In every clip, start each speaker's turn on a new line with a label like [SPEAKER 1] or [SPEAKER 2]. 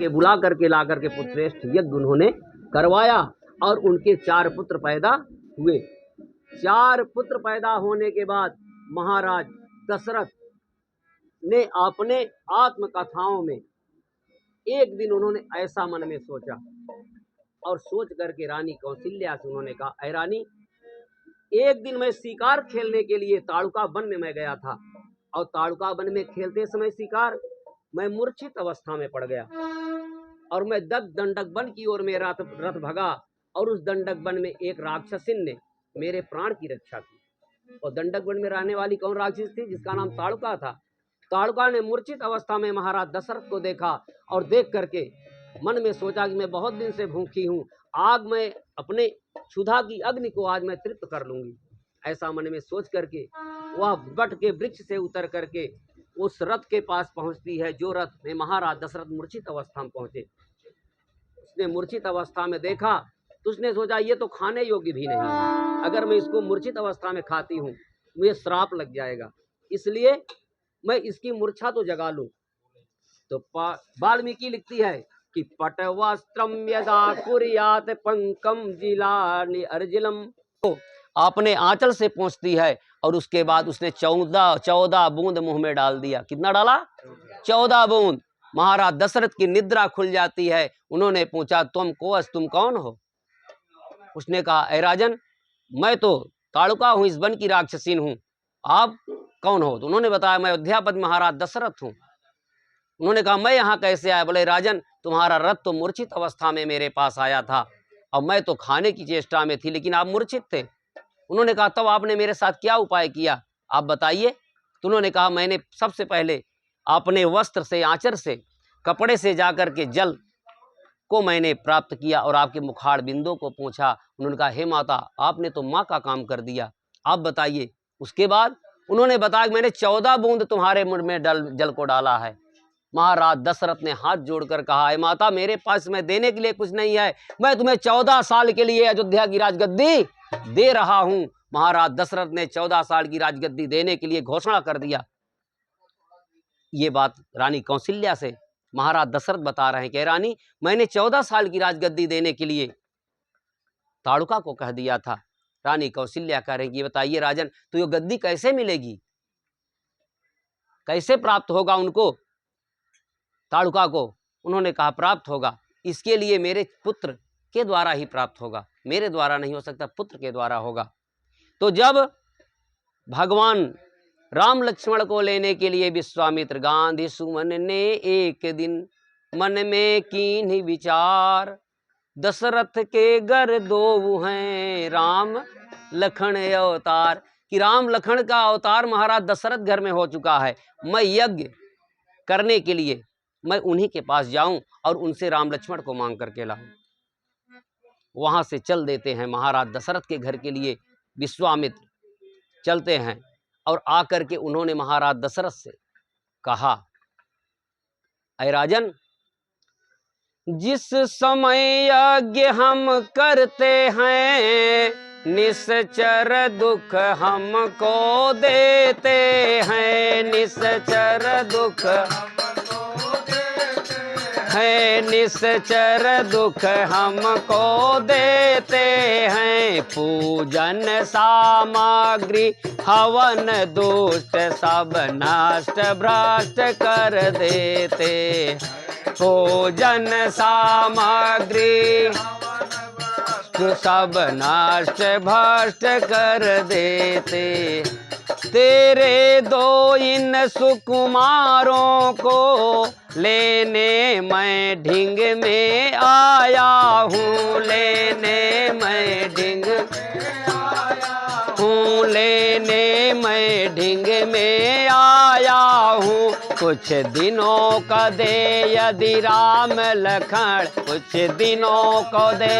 [SPEAKER 1] के बुला करके ला करके पुत्रश्रेष्ठ यज्ञ उन्होंने करवाया और उनके 4 पुत्र पैदा हुए। 4 पुत्र पैदा होने के बाद महाराज दशरथ ने अपने आत्मकथाओं में एक दिन उन्होंने ऐसा मन में सोचा और सोच करके रानी कौशल्या से उन्होंने कहा, ऐ रानी, एक दिन मैं शिकार खेलने के लिए ताड़ुका वन में मैं गया था और ताड़ुका वन में खेलते समय शिकार मैं मूर्छित अवस्था में पड़ गया और मैं दंडक वन की ओर में रथ भगा और उस दंडक वन में एक राक्षसिन ने मेरे प्राण की रक्षा की। और दंडक वन में रहने वाली कौन राक्षस थी? जिसका नाम ताड़ुका था। ताड़ुका ने मूर्छित अवस्था में महाराज दशरथ को देखा और देख करके मन में सोचा कि मैं बहुत दिन से भूखी हूँ, आग में अपने क्षुधा की अग्नि को आज मैं तृप्त कर लूंगी। ऐसा मन में सोच करके वह बट के वृक्ष से उतर करके उस रथ के पास पहुंचती है जो रथ में महाराज दशरथ मूर्छित अवस्था में पहुंचे। उसने मूर्छित अवस्था में देखा तो उसने सोचा ये तो खाने योग्य भी नहीं है, अगर मैं इसको मूर्छित अवस्था में खाती हूँ मुझे श्राप लग जाएगा, इसलिए मैं इसकी मूर्छा तो जगा लूं। तो वाल्मीकि लिखती है कि पटवस्त्रम यदा कुर्यात पंकम जिलानि अर्जिलम, तो आपने आंचल से पहुंचती है और उसके बाद उसने 14 बूंद मुंह में डाल दिया। कितना डाला? 14 बूंद। महाराज दशरथ की निद्रा खुल जाती है। उन्होंने पूछा, तुम कौन हो? उसने कहा, ऐ राजन, मैं तो ताड़ुका हूं, इस वन की राक्षसीन हूं, आप कौन हो? तो उन्होंने बताया, मैं अयोध्यापति महाराज दशरथ हूं। उन्होंने कहा, मैं यहाँ कैसे आया? बोले, राजन, तुम्हारा रथ तो मूर्छित अवस्था में मेरे पास आया था और मैं तो खाने की चेष्टा में थी, लेकिन आप मूर्छित थे। उन्होंने कहा, तब आपने मेरे साथ क्या उपाय किया, आप बताइए। तो उन्होंने कहा, मैंने सबसे पहले अपने वस्त्र से, आंचल से, कपड़े से जाकर के जल को मैंने प्राप्त किया और आपके मुखाड़ बिंदु को पूछा। उन्होंने कहा, हे माता, आपने तो माँ का काम कर दिया, आप बताइए। उसके बाद उन्होंने बताया कि मैंने 14 बूंद तुम्हारे मुंह में जल को डाला है। महाराज दशरथ ने हाथ जोड़कर कहा, हे माता, मेरे पास में देने के लिए कुछ नहीं है, मैं तुम्हें 14 साल के लिए अयोध्या की राजगद्दी दे रहा हूं। महाराज दशरथ ने 14 साल की राजगद्दी देने के लिए घोषणा कर दिया। ये बात रानी कौशल्या से महाराज दशरथ बता रहे हैं कि रानी, मैंने 14 साल की राजगद्दी देने के लिए ताड़ुका को कह दिया था। रानी कौशल्या कह रहे हैं कि बताइए राजन, तो ये गद्दी कैसे मिलेगी, कैसे प्राप्त होगा उनको, ताड़ुका को? उन्होंने कहा, प्राप्त होगा, इसके लिए मेरे पुत्र के द्वारा ही प्राप्त होगा, मेरे द्वारा नहीं हो सकता, पुत्र के द्वारा होगा। तो जब भगवान राम लक्ष्मण को लेने के लिए विश्वामित्र गांधी सुमन ने एक दिन मन में कीन्ही विचार, दशरथ के घर 2 हैं राम लखन अवतार, कि राम लखन का अवतार महाराज दशरथ घर में हो चुका है, मैं यज्ञ करने के लिए मैं उन्हीं के पास जाऊं और उनसे राम लक्ष्मण को मांग करके लाऊं। वहां से चल देते हैं महाराज दशरथ के घर के लिए। विश्वामित्र चलते हैं और आकर के उन्होंने महाराज दशरथ से कहा, ऐ राजन, जिस समय यज्ञ हम करते हैं निश्चर दुख हमको देते हैं, निश्चर दुख है, निश्चर दुख हमको देते हैं, पूजन सामग्री हवन दुष्ट सब नष्ट भ्रष्ट कर देते, पूजन सामग्री सब नष्ट भ्रष्ट कर देते, तेरे 2 इन सुकुमारों को लेने मैं ढिंग में आया हूँ, लेने मैं ढिंग हूँ, लेने मैं ढिंग में आया हूँ, कुछ दिनों का दे यदि राम लखन, कुछ दिनों को दे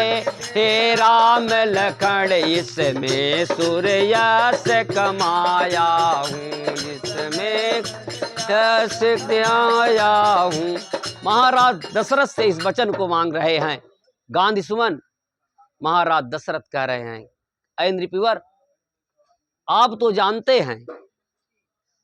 [SPEAKER 1] हे राम लखन, इसमें सूर्यस कमाया हूँ, इसमें यश आया हूँ। महाराज दशरथ से इस वचन को मांग रहे हैं गांधी सुमन। महाराज दशरथ कह रहे हैं, ऐ नृपवर, आप तो जानते हैं,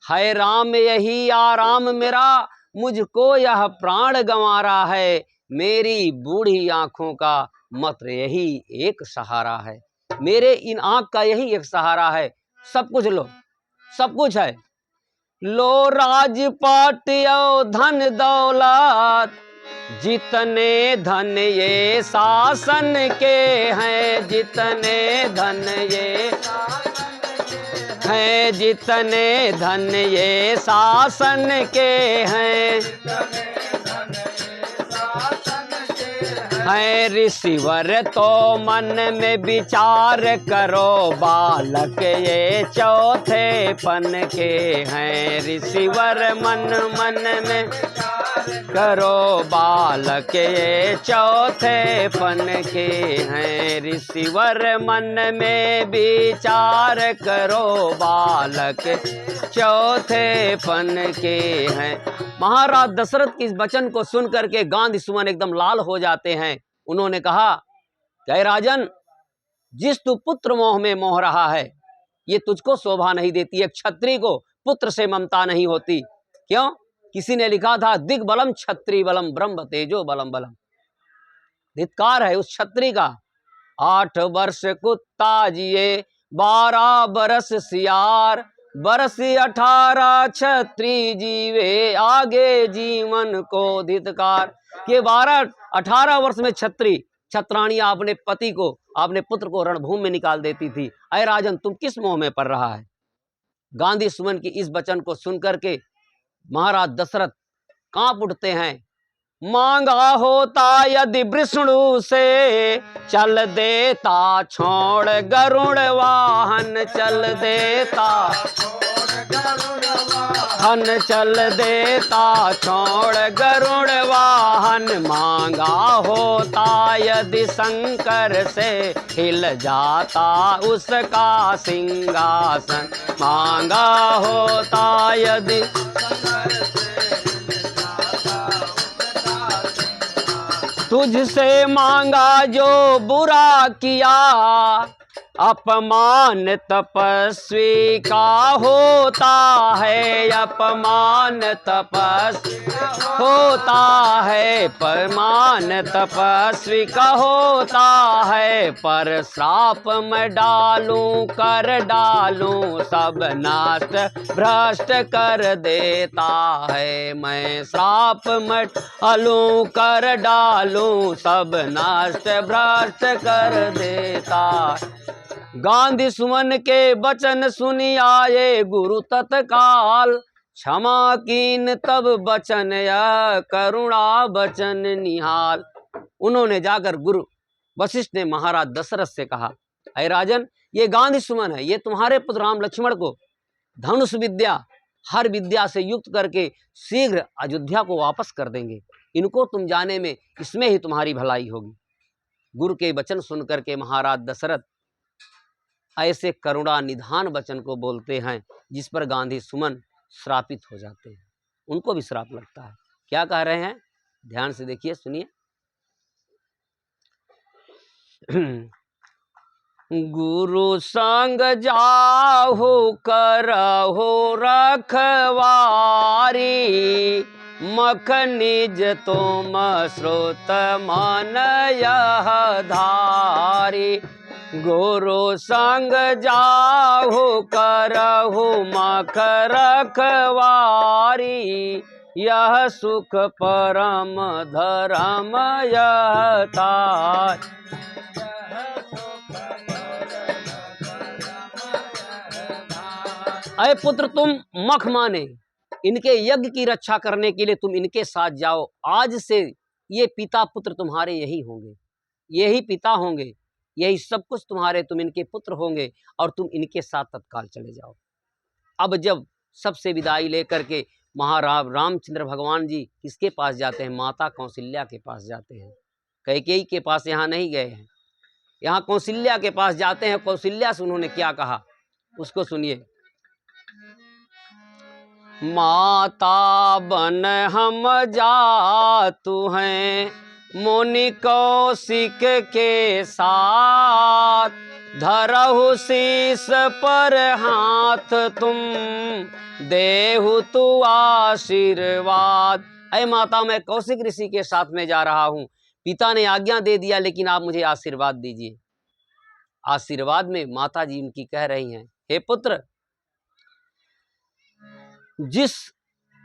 [SPEAKER 1] है राम यही आराम मेरा, मुझको यह प्राण गंवा रहा है, मेरी बूढ़ी आंखों का मात्र यही एक सहारा है। मेरे इन आंख का यही एक सहारा है। सब कुछ लो, सब कुछ है, लो राजपाट यो धन दौलत, जितने धन ये शासन के हैं, जितने धन ये हैं, जितने धन ये शासन के हैं, है ऋषिवर तो मन में विचार करो, बालक ये चौथे पन के हैं। ऋषिवर मन में करो, बालक ये चौथे पन के हैं। ऋषिवर मन में विचार करो, बालक चौथे पन के हैं। महाराज दशरथ के इस वचन को सुन करके गांधी सुमन एकदम लाल हो जाते हैं। उन्होंने कहा कि राजन, जिस तू पुत्र मोह में मोह रहा है, ये तुझको शोभा नहीं देती। एक क्षत्रिय को पुत्र से ममता नहीं होती। क्यों? किसी ने लिखा था, दिग्बलम क्षत्रिय बलम ब्रह्म तेजो बलम बलम। धिक्कार है उस क्षत्रिय का। 8 वर्ष कुत्ता जिए, 12 बरस सियार, बरस 18 क्षत्रिय जीवे, आगे जीवन को धिक्कार। के 12-18 वर्ष में क्षत्राणियां अपने पति को, अपने पुत्र को रणभूमि में निकाल देती थी। अय राजन, तुम किस मोह में पड़ रहा है? गांधी सुमन की इस वचन को सुनकर के महाराज दशरथ कांप उठते हैं। मांगा होता यदि विष्णु से, चल देता छोड़ गरुड़ वाहन, चल देता हन, चल देता छोड़ गरुड़ वाहन। मांगा होता यदि शंकर से, हिल जाता उसका सिंहासन। मांगा होता यदि तुझसे मांगा जो बुरा किया, अपमान तपस्वी का होता है, अपमान तपस्वी होता है, अपमान तपस्वी का होता है। पर श्राप मैं डालूं कर डालूं, सब नष्ट भ्रष्ट कर देता है। मैं श्राप मैं डालूं कर डालूं, सब नष्ट भ्रष्ट कर देता। गांधी सुमन के वचन सुनी आए गुरु तत्काल, क्षमा कीन तब बचन या करुणा बचन निहाल। उन्होंने जाकर गुरु वशिष्ठ ने महाराज दशरथ से कहा, अय राजन, ये गांधी सुमन है, ये तुम्हारे पुत्र राम लक्ष्मण को धनुष विद्या, हर विद्या से युक्त करके शीघ्र अयोध्या को वापस कर देंगे। इनको तुम जाने में, इसमें ही तुम्हारी भलाई होगी। गुरु के वचन सुनकर के महाराज दशरथ ऐसे करुणा निधान वचन को बोलते हैं, जिस पर गांधी सुमन श्रापित हो जाते हैं। उनको भी श्राप लगता है। क्या कह रहे हैं? ध्यान से देखिए, सुनिए। गुरु संग जाहु करहु रखवारी, मख निज तुम श्रोत मन यह धारी। गुरु संग जाहु करहु मख रखवारी, यह सुख परम धर्म यह तार। अय पुत्र, तुम मख माने इनके यज्ञ की रक्षा करने के लिए तुम इनके साथ जाओ। आज से ये पिता पुत्र तुम्हारे यही होंगे, यही पिता होंगे, यही सब कुछ तुम्हारे, तुम इनके पुत्र होंगे और तुम इनके साथ तत्काल चले जाओ। अब जब सबसे विदाई लेकर के महाराज रामचंद्र भगवान जी किसके पास जाते हैं? माता कौशल्या के पास जाते हैं। कैकेयी के पास यहाँ नहीं गए हैं, यहाँ कौशल्या के पास जाते हैं। कौशल्या से उन्होंने क्या कहा उसको सुनिए। माता बन हम जातु हैं, मुनि कौशिक के साथ, धरहु शीस पर हाथ तुम, देहु तू आशीर्वाद। अय माता, मैं कौशिक ऋषि के साथ में जा रहा हूँ, पिता ने आज्ञा दे दिया, लेकिन आप मुझे आशीर्वाद दीजिए। आशीर्वाद में माता जी उनकी कह रही हैं, हे पुत्र, जिस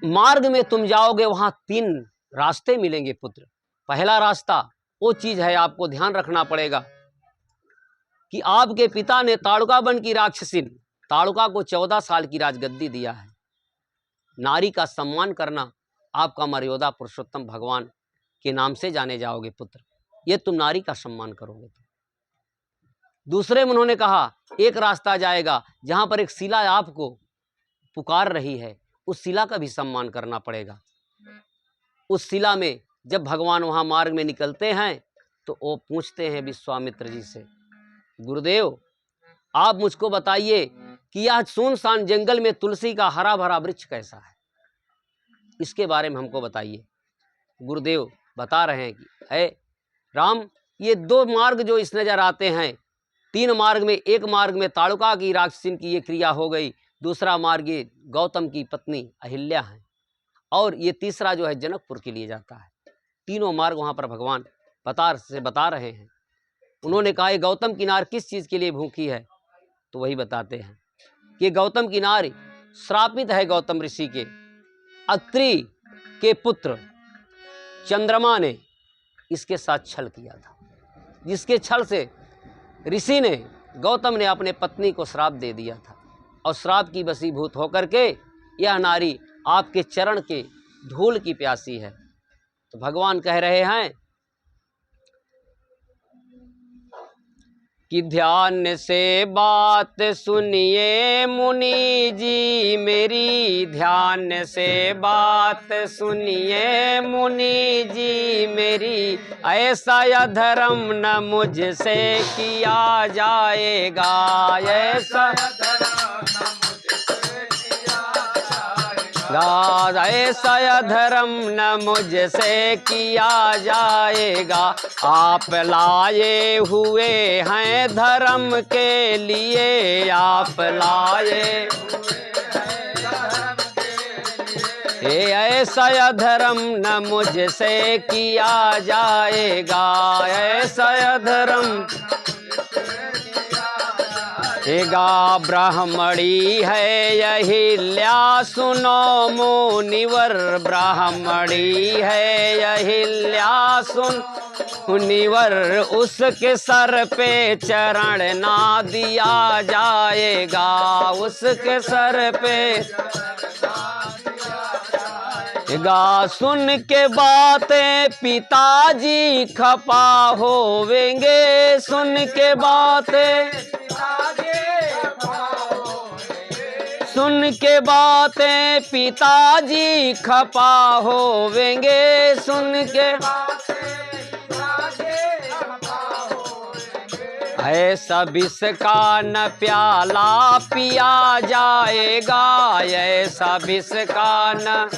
[SPEAKER 1] मार्ग में तुम जाओगे वहां 3 रास्ते मिलेंगे पुत्र। पहला रास्ता वो चीज है, आपको ध्यान रखना पड़ेगा कि आपके पिता ने ताड़ुका वन की राक्षसी ताड़ुका को 14 साल की राजगद्दी दिया है। नारी का सम्मान करना आपका मर्यादा पुरुषोत्तम भगवान के नाम से जाने जाओगे पुत्र, ये तुम नारी का सम्मान करोगे। दूसरे में उन्होंने कहा, एक रास्ता जाएगा जहां पर एक शिला आपको पुकार रही है, उस शिला का भी सम्मान करना पड़ेगा। उस शिला में जब भगवान वहां मार्ग में निकलते हैं तो वो पूछते हैं विश्वामित्र जी से, गुरुदेव आप मुझको बताइए कि यह सुनसान जंगल में तुलसी का हरा भरा वृक्ष कैसा है, इसके बारे में हमको बताइए। गुरुदेव बता रहे हैं कि है राम, ये 2 मार्ग जो इस नजर आते हैं, 3 मार्ग में, एक मार्ग में ताड़ुका की राक्षसी की ये क्रिया हो गई, दूसरा मार्ग ये गौतम की पत्नी अहिल्या है, और ये तीसरा जो है जनकपुर के लिए जाता है। तीनों मार्ग वहां पर भगवान बता रहे हैं। उन्होंने कहा, गौतम की नार किस चीज के लिए भूखी है, तो वही बताते हैं कि गौतम की नारी श्रापित है। गौतम ऋषि के अत्रि के पुत्र चंद्रमा ने इसके साथ छल किया था, जिसके छल से ऋषि ने, गौतम ने अपने पत्नी को श्राप दे दिया था, और श्राप की वशीभूत होकर के यह नारी आपके चरण के धूल की प्यासी है। तो भगवान कह रहे हैं कि ध्यान से बात सुनिए मुनि जी मेरी, ध्यान से बात सुनिए मुनि जी मेरी, ऐसा अधर्म न मुझसे किया जाएगा, ऐसा ऐसा अधर्म न मुझसे किया जाएगा। आप लाए हुए हैं धर्म के लिए, आप लाए ऐसा अधर्म न मुझसे किया जाएगा, ऐसा अधर्म हेगा। ब्राह्मणी है अहिल्या सुनो मुनिवर, ब्राह्मणी है अहिल्या सुन मुनिवर, उसके सर पे चरण ना दिया जाएगा, उसके सर पे गा। सुन के बातें पिताजी खपा होवेंगे, सुन के बातें सुन के बातें पिताजी खपा होवेंगे, सुन के ऐसा विष का न प्याला पिया जाएगा, ऐसा विष का न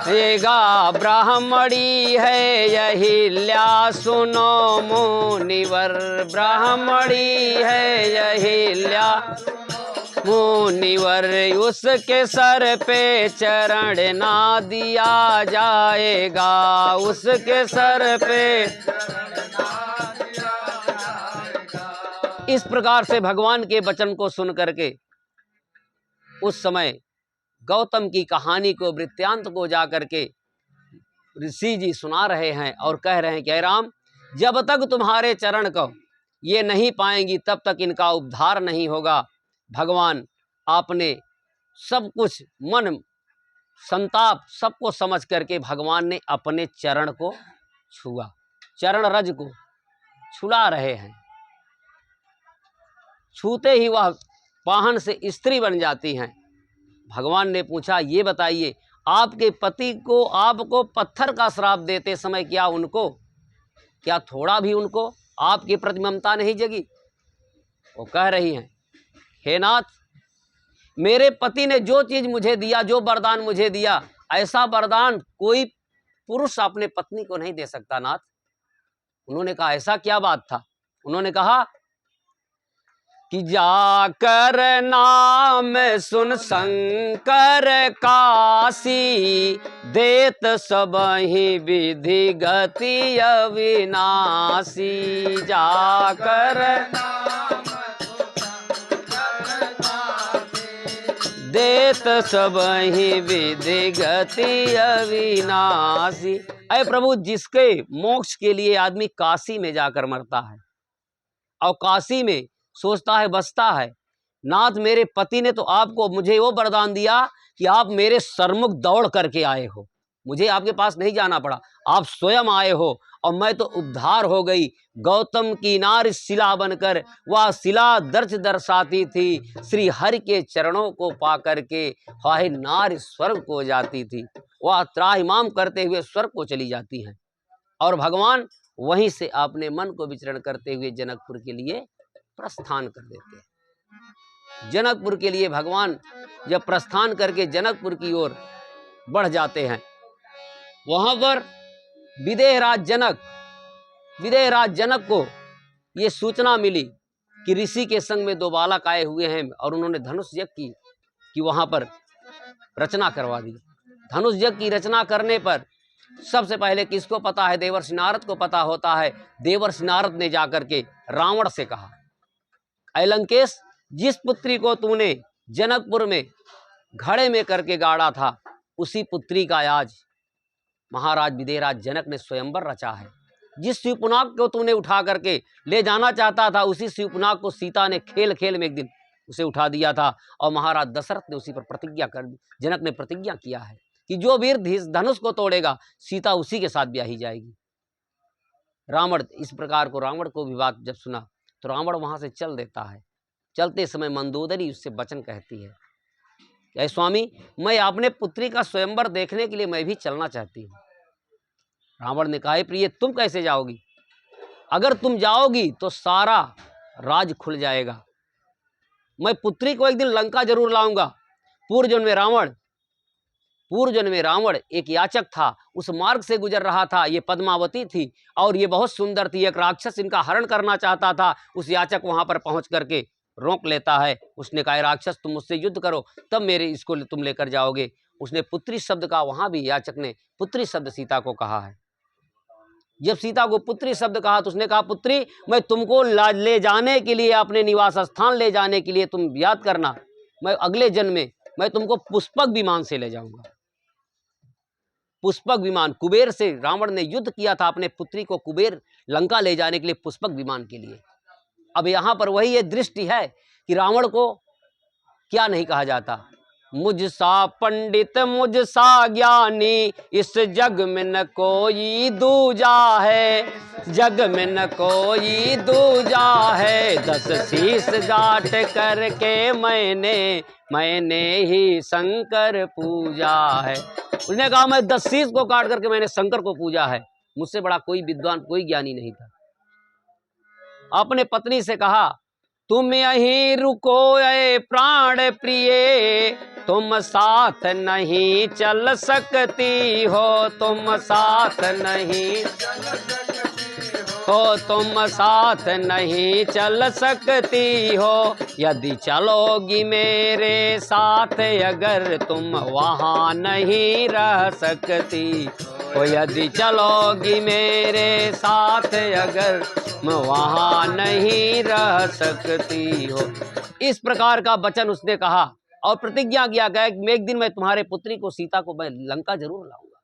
[SPEAKER 1] पिएगा। ब्राह्मणी है अहिल्या सुनो मुनिवर, ब्राह्मणी है अहिल्या मुनिवर, उसके सर पे चरण ना दिया जाएगा, उसके सर पे। इस प्रकार से भगवान के वचन को सुन करके उस समय गौतम की कहानी को, वृत्तांत को जा करके ऋषि जी सुना रहे हैं और कह रहे हैं कि राम, जब तक तुम्हारे चरण को ये नहीं पाएंगी तब तक इनका उद्धार नहीं होगा। भगवान आपने सब कुछ मन संताप सबको समझ करके भगवान ने अपने चरण को छुआ, चरण रज को छुला रहे हैं। छूते ही वह पाहन से स्त्री बन जाती हैं। भगवान ने पूछा, ये बताइए आपके पति को आपको पत्थर का श्राप देते समय क्या थोड़ा भी उनको आपके प्रति ममता नहीं जगी? वो कह रही हैं, हे नाथ, मेरे पति ने जो चीज मुझे दिया, जो वरदान मुझे दिया, ऐसा वरदान कोई पुरुष अपने पत्नी को नहीं दे सकता नाथ। उन्होंने कहा ऐसा क्या बात था? उन्होंने कहा कि जाकर नाम सुन शंकर काशी, देत सबहि विधि गति अविनाशी। जाकर देत सबहि विधि गति अविनाशी। अय प्रभु, जिसके मोक्ष के लिए आदमी काशी में जाकर मरता है और काशी में सोचता है बसता है, नाथ मेरे पति ने तो आपको मुझे वो वरदान दिया कि आप मेरे सरमुख दौड़ करके आए हो, मुझे आपके पास नहीं जाना पड़ा, आप स्वयं आए हो और मैं तो उद्धार हो गई। गौतम की नार शिला बनकर वह शिला दर्श दर्शाती थी, श्री हरि के चरणों को पा करके हाय नार स्वर्ग को जाती थी। वह त्राहिमाम करते हुए स्वर्ग को चली जाती हैं और भगवान वहीं से अपने मन को विचरण करते हुए जनकपुर के लिए प्रस्थान कर देते हैं। जनकपुर के लिए भगवान जब प्रस्थान करके जनकपुर की ओर बढ़ जाते हैं, वहां पर विदेहराज जनक को ये सूचना मिली कि ऋषि के संग में 2 बालक आए हुए हैं और उन्होंने धनुष यज्ञ की वहां पर रचना करवा दी। धनुष यज्ञ की रचना करने पर सबसे पहले किसको पता है? देवर्षि नारद को पता होता है। देवर्षि नारद ने जाकर के रावण से कहा, ऐ लंकेश, जिस पुत्री को तूने जनकपुर में घड़े में करके गाड़ा था, उसी पुत्री का आज महाराज विदेहराज जनक ने स्वयंवर रचा है। जिस शिवपुनाग को तूने उठा करके ले जाना चाहता था, उसी शिवपुनाग को सीता ने खेल खेल में एक दिन उसे उठा दिया था और महाराज दशरथ ने उसी पर प्रतिज्ञा कर दी। जनक ने प्रतिज्ञा किया है कि जो वीर धनुष को तोड़ेगा, सीता उसी के साथ ब्याही जाएगी। रावण इस प्रकार को, रावण को भी बात जब सुना तो रावण वहां से चल देता है। चलते समय मंदोदरी उससे वचन कहती है, ऐ स्वामी, मैं अपने पुत्री का स्वयंवर देखने के लिए मैं भी चलना चाहती हूँ। रावण ने कहा, प्रिय, तुम कैसे जाओगी? अगर तुम जाओगी तो सारा राज खुल जाएगा। मैं पुत्री को एक दिन लंका जरूर लाऊंगा। पूर्व जन्म में रावण एक याचक था, उस मार्ग से गुजर रहा था। ये पद्मावती थी और ये बहुत सुंदर थी। एक राक्षस इनका हरण करना चाहता था। उस याचक वहां पर पहुंच करके रोक लेता है। उसने कहा, राक्षस, तुम मुझसे युद्ध करो, तब मेरे इसको तुम लेकर जाओगे। उसने पुत्री शब्द का, वहां भी याचक ने पुत्री शब्द सीता को कहा है। जब सीता को पुत्री शब्द कहा तो उसने कहा, पुत्री, मैं तुमको ले जाने के लिए, अपने निवास स्थान ले जाने के लिए, तुम याद करना, मैं अगले जन्म में मैं तुमको पुष्पक विमान से ले जाऊंगा। पुष्पक विमान, कुबेर से रावण ने युद्ध किया था अपने पुत्री को कुबेर लंका ले जाने के लिए, पुष्पक विमान के लिए। अब यहां पर वही ये दृष्टि है कि रावण को क्या नहीं कहा जाता, मुझ सा पंडित, मुझ सा ज्ञानी, इस जग में न कोई दूजा है, जग में न कोई दूजा है। 10 शीश गाट करके मैंने ही शंकर पूजा है। उसने कहा, मैं 10 शीश को काट करके मैंने शंकर को पूजा है। मुझसे बड़ा कोई विद्वान, कोई ज्ञानी नहीं था। अपने पत्नी से कहा, तुम यहीं रुको ऐ प्राण प्रिय, तुम साथ नहीं चल सकती हो, तुम साथ नहीं हो, तुम साथ नहीं चल सकती हो। यदि चलोगी मेरे साथ अगर, तुम वहाँ नहीं रह सकती हो। यदि चलोगी मेरे साथ अगर, मैं वहाँ नहीं रह सकती हो। इस प्रकार का वचन उसने कहा और प्रतिज्ञा किया गया कि एक दिन मैं तुम्हारे पुत्री को, सीता को, मैं लंका जरूर लाऊंगा।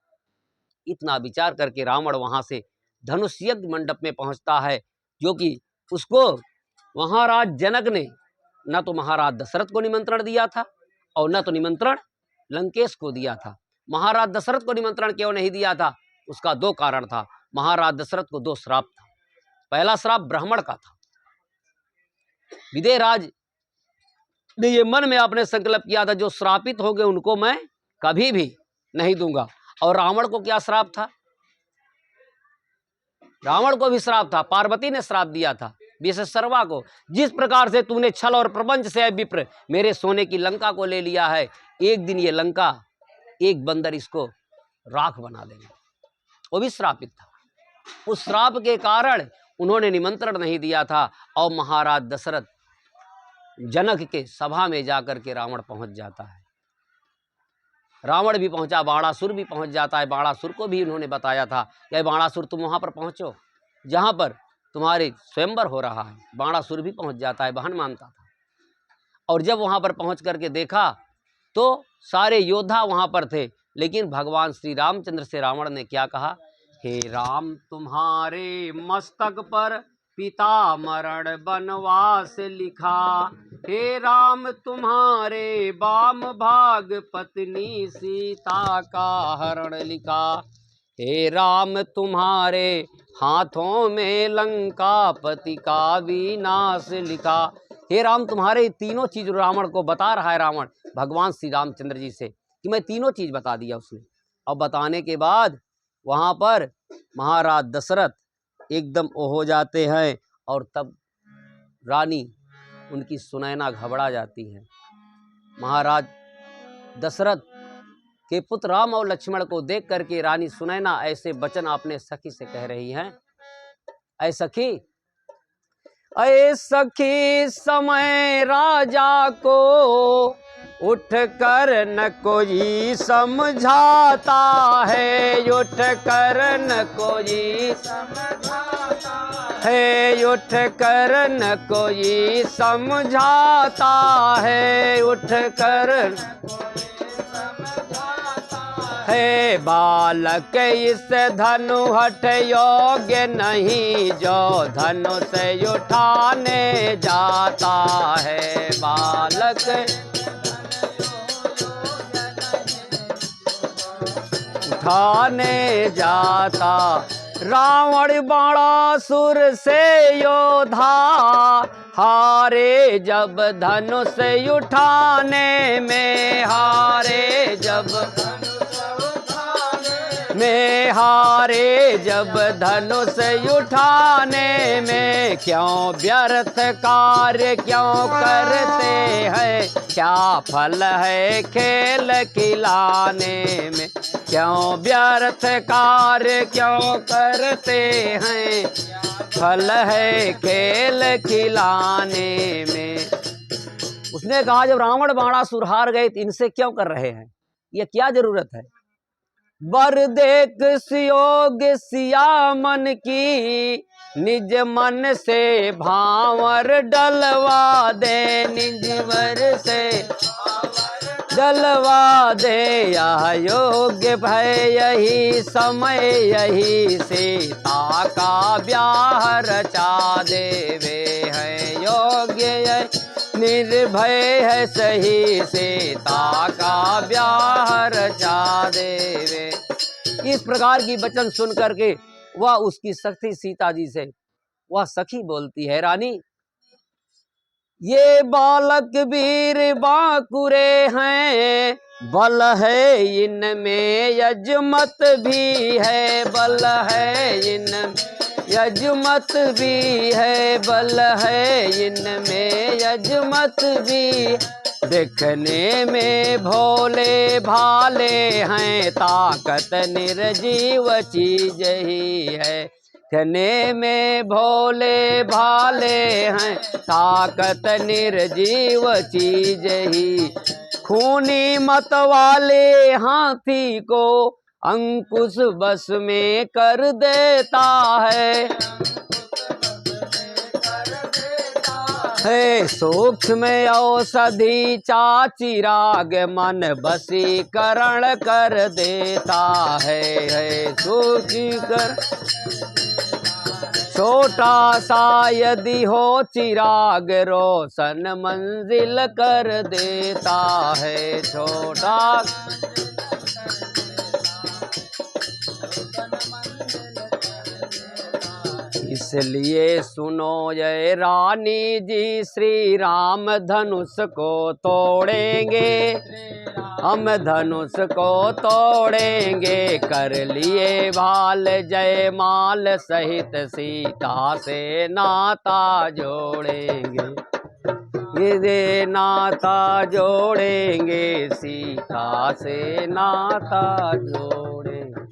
[SPEAKER 1] इतना विचार करके रावण वहां से धनुष यज्ञ मंडप में पहुंचता है, जो कि उसको महाराज जनक ने न तो महाराज दशरथ को निमंत्रण दिया था और न तो निमंत्रण लंकेश को दिया था। महाराज दशरथ को निमंत्रण क्यों नहीं दिया था? उसका 2 कारण था। महाराज दशरथ को 2 श्राप था। पहला श्राप ब्राह्मण का था। विदेहराज ने ये मन में आपने संकल्प किया था, जो श्रापित हो गए उनको मैं कभी भी नहीं दूंगा। और रावण को क्या श्राप था? रावण को भी श्राप था। पार्वती ने श्राप दिया था विश्वशर्मा को, जिस प्रकार से तूने छल और प्रपंच से विप्र मेरे सोने की लंका को ले लिया है, एक दिन ये लंका, एक बंदर इसको राख बना देगा। वो भी श्रापित था। उस श्राप के कारण उन्होंने निमंत्रण नहीं दिया था और महाराज दशरथ जनक के सभा में जाकर के रावण पहुंच जाता है। रावण भी पहुंचा, बाणासुर भी पहुंच जाता है। बाणासुर को भी उन्होंने बताया था कि बाणासुर तुम वहां पर पहुंचो जहां पर तुम्हारे स्वयंवर हो रहा है। बाणासुर भी पहुंच जाता है, बहन मानता था। और जब वहां पर पहुंच करके देखा तो सारे योद्धा वहां पर थे, लेकिन भगवान श्री रामचंद्र से रावण ने क्या कहा, हे राम तुम्हारे मस्तक पर पिता मरण बनवास लिखा, हे राम तुम्हारे वाम भाग पत्नी सीता का हरण लिखा, हे राम तुम्हारे हाथों में लंकापति का विनाश लिखा। हे राम तुम्हारे तीनों चीज रावण को बता रहा है, रावण भगवान श्री रामचंद्र जी से कि मैं तीनों चीज बता दिया उसने। और बताने के बाद वहां पर महाराज दशरथ एकदम ओ हो जाते हैं और तब रानी उनकी सुनैना घबरा जाती है। महाराज दशरथ के पुत्र राम और लक्ष्मण को देख करके रानी सुनैना ऐसे वचन अपने सखी से कह रही हैं, ऐ सखी, ऐ सखी समय राजा को उठ कर न कोई समझाता है, उठ कर न कोई समझाता है, उठ कर न कोई समझाता है, उठ कर है, बालक इस धनु हठ योग्य नहीं जो धनु से उठाने जाता है, बालक उठाने जाता। रावण बाणासुर से योद्धा हारे जब धनुष उठाने में, हारे जब में, हारे जब धनुष उठाने में, क्यों व्यर्थ कार्य क्यों करते हैं, क्या फल है खेल खिलाने में, क्यों व्यर्थ कार्य क्यों करते हैं, फल है खेल खिलाने में। उसने कहा जब रावण बाणासुर हार गए तो इनसे क्यों कर रहे हैं, ये क्या जरूरत है। बर देख सुयोग सिया मन की, निज मन से भावर डलवा दे, निज वर से डलवा दे, यह योग्य भय यही समय यही सीता का ब्याह रचा देवे है, योग्य निर्भय है सही सीता का ब्याह रचा देवे। इस प्रकार की वचन सुन करके वह उसकी सखी सीता जी से वह सखी बोलती है, रानी ये बालक वीर बांकुरे हैं, बल है इनमें यजमत भी है, बल है इनमें यजमत भी है, बल है इनमें यजमत भी, देखने में भोले भाले हैं, ताकत निर्जीव चीज ही है, देखने में भोले भाले हैं, ताकत निर्जीव चीज ही, खूनी मत वाले हाथी को अंकुश बस में कर देता है, सूक्ष्म औषधि चाची राग मन बसीकरण कर देता है, सूचीकर छोटा सा यदि हो चिराग रोशन मंजिल कर देता है, छोटा इसलिए सुनो ये रानी जी, श्री राम धनुष को तोड़ेंगे, हम धनुष को तोड़ेंगे, कर लिए भाल जय माल सहित सीता से नाता जोड़ेंगे, ये नाता जोड़ेंगे, सीता से नाता जोड़ेंगे।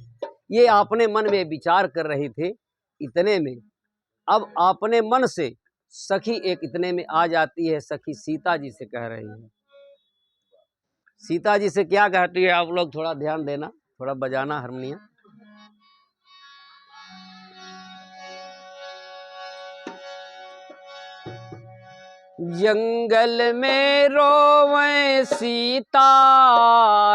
[SPEAKER 1] ये अपने मन में विचार कर रहे थे। इतने में अब अपने मन से सखी एक इतने में आ जाती है। सखी सीता जी से कह रही है, सीता जी से क्या कहती है, आप लोग थोड़ा ध्यान देना, थोड़ा बजाना हारमोनियम। जंगल में रोवे सीता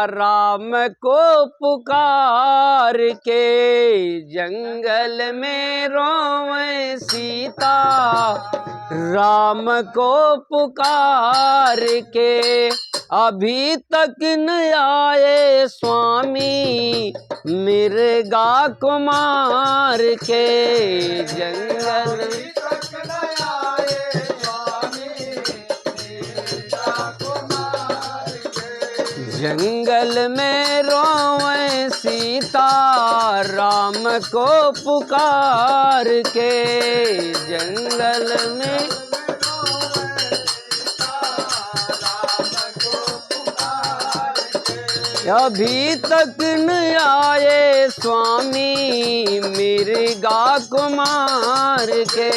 [SPEAKER 1] राम को पुकार के, जंगल में रोवे सीता राम को पुकार के, अभी तक न आए स्वामी मिर्गा कुमार के। जंगल जंगल में रोवे सीता राम को पुकार के, जंगल में अभी तक न आए स्वामी मिर्गा कुमार के।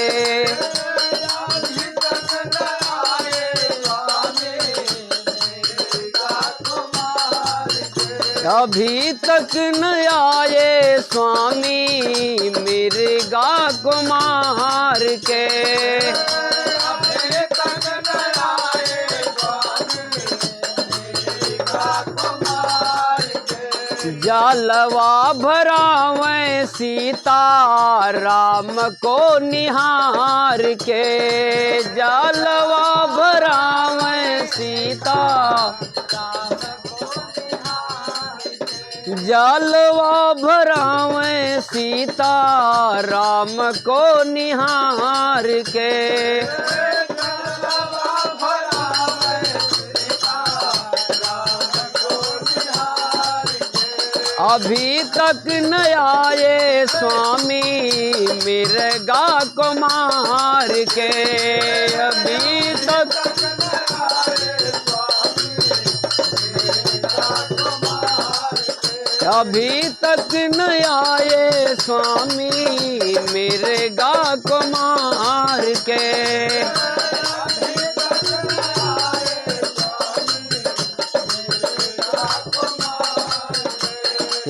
[SPEAKER 1] अभी तक न आए स्वामी मिर्गा कुमार के। जलवा भरावे सीता राम को निहार के, जलवा भरावे सीता जलवा भरावे सीता राम को निहार के। अभी तक न आए स्वामी मिर्गा कुमार के, अभी तक अभी तक न आए स्वामी मिर्गा कुमार के।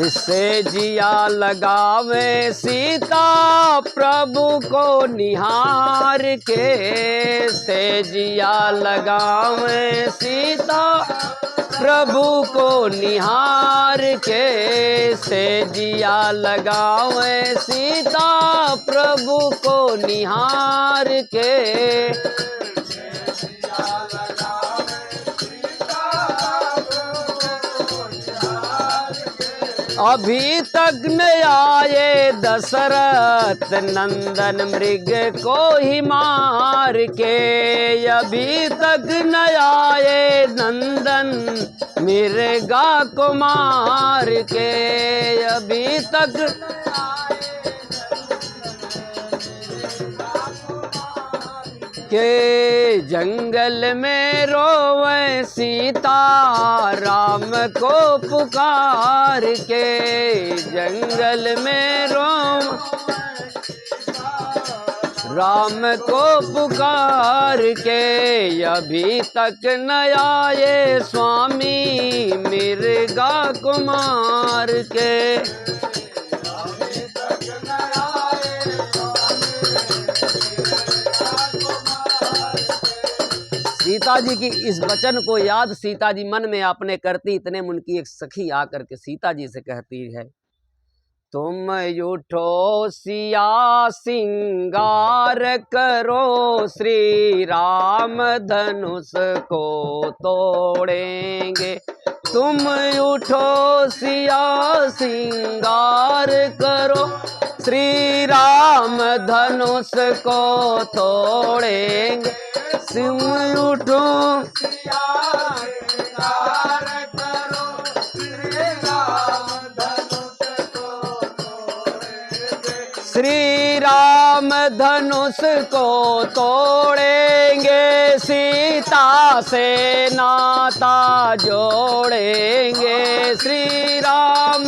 [SPEAKER 1] इससे जिया लगावे सीता प्रभु को निहार के, से जिया लगावे सीता प्रभु को निहार के, से जिया लगावे सीता प्रभु को निहार के। अभी तक न आए दशरथ नंदन मृग को ही मार के, अभी तक न आए नंदन मिर्गा को मार के, अभी तक के। जंगल में रोवे सीता राम को पुकार के, जंगल में राम को पुकार के, अभी तक न आए स्वामी मिर्गा कुमार के। सीता जी की इस वचन को याद सीता जी मन में आपने करती, इतने में उनकी एक सखी आकर के सीता जी से कहती है, तुम उठो सिया सिंगार करो, श्री राम धनुष को तोड़ेंगे। तुम उठो सिया सिंगार करो, श्री राम धनुष को तोड़ेंगे। तुम उठो श्री राम धनुष को तोड़ेंगे, सीता से नाता जोड़ेंगे। श्री राम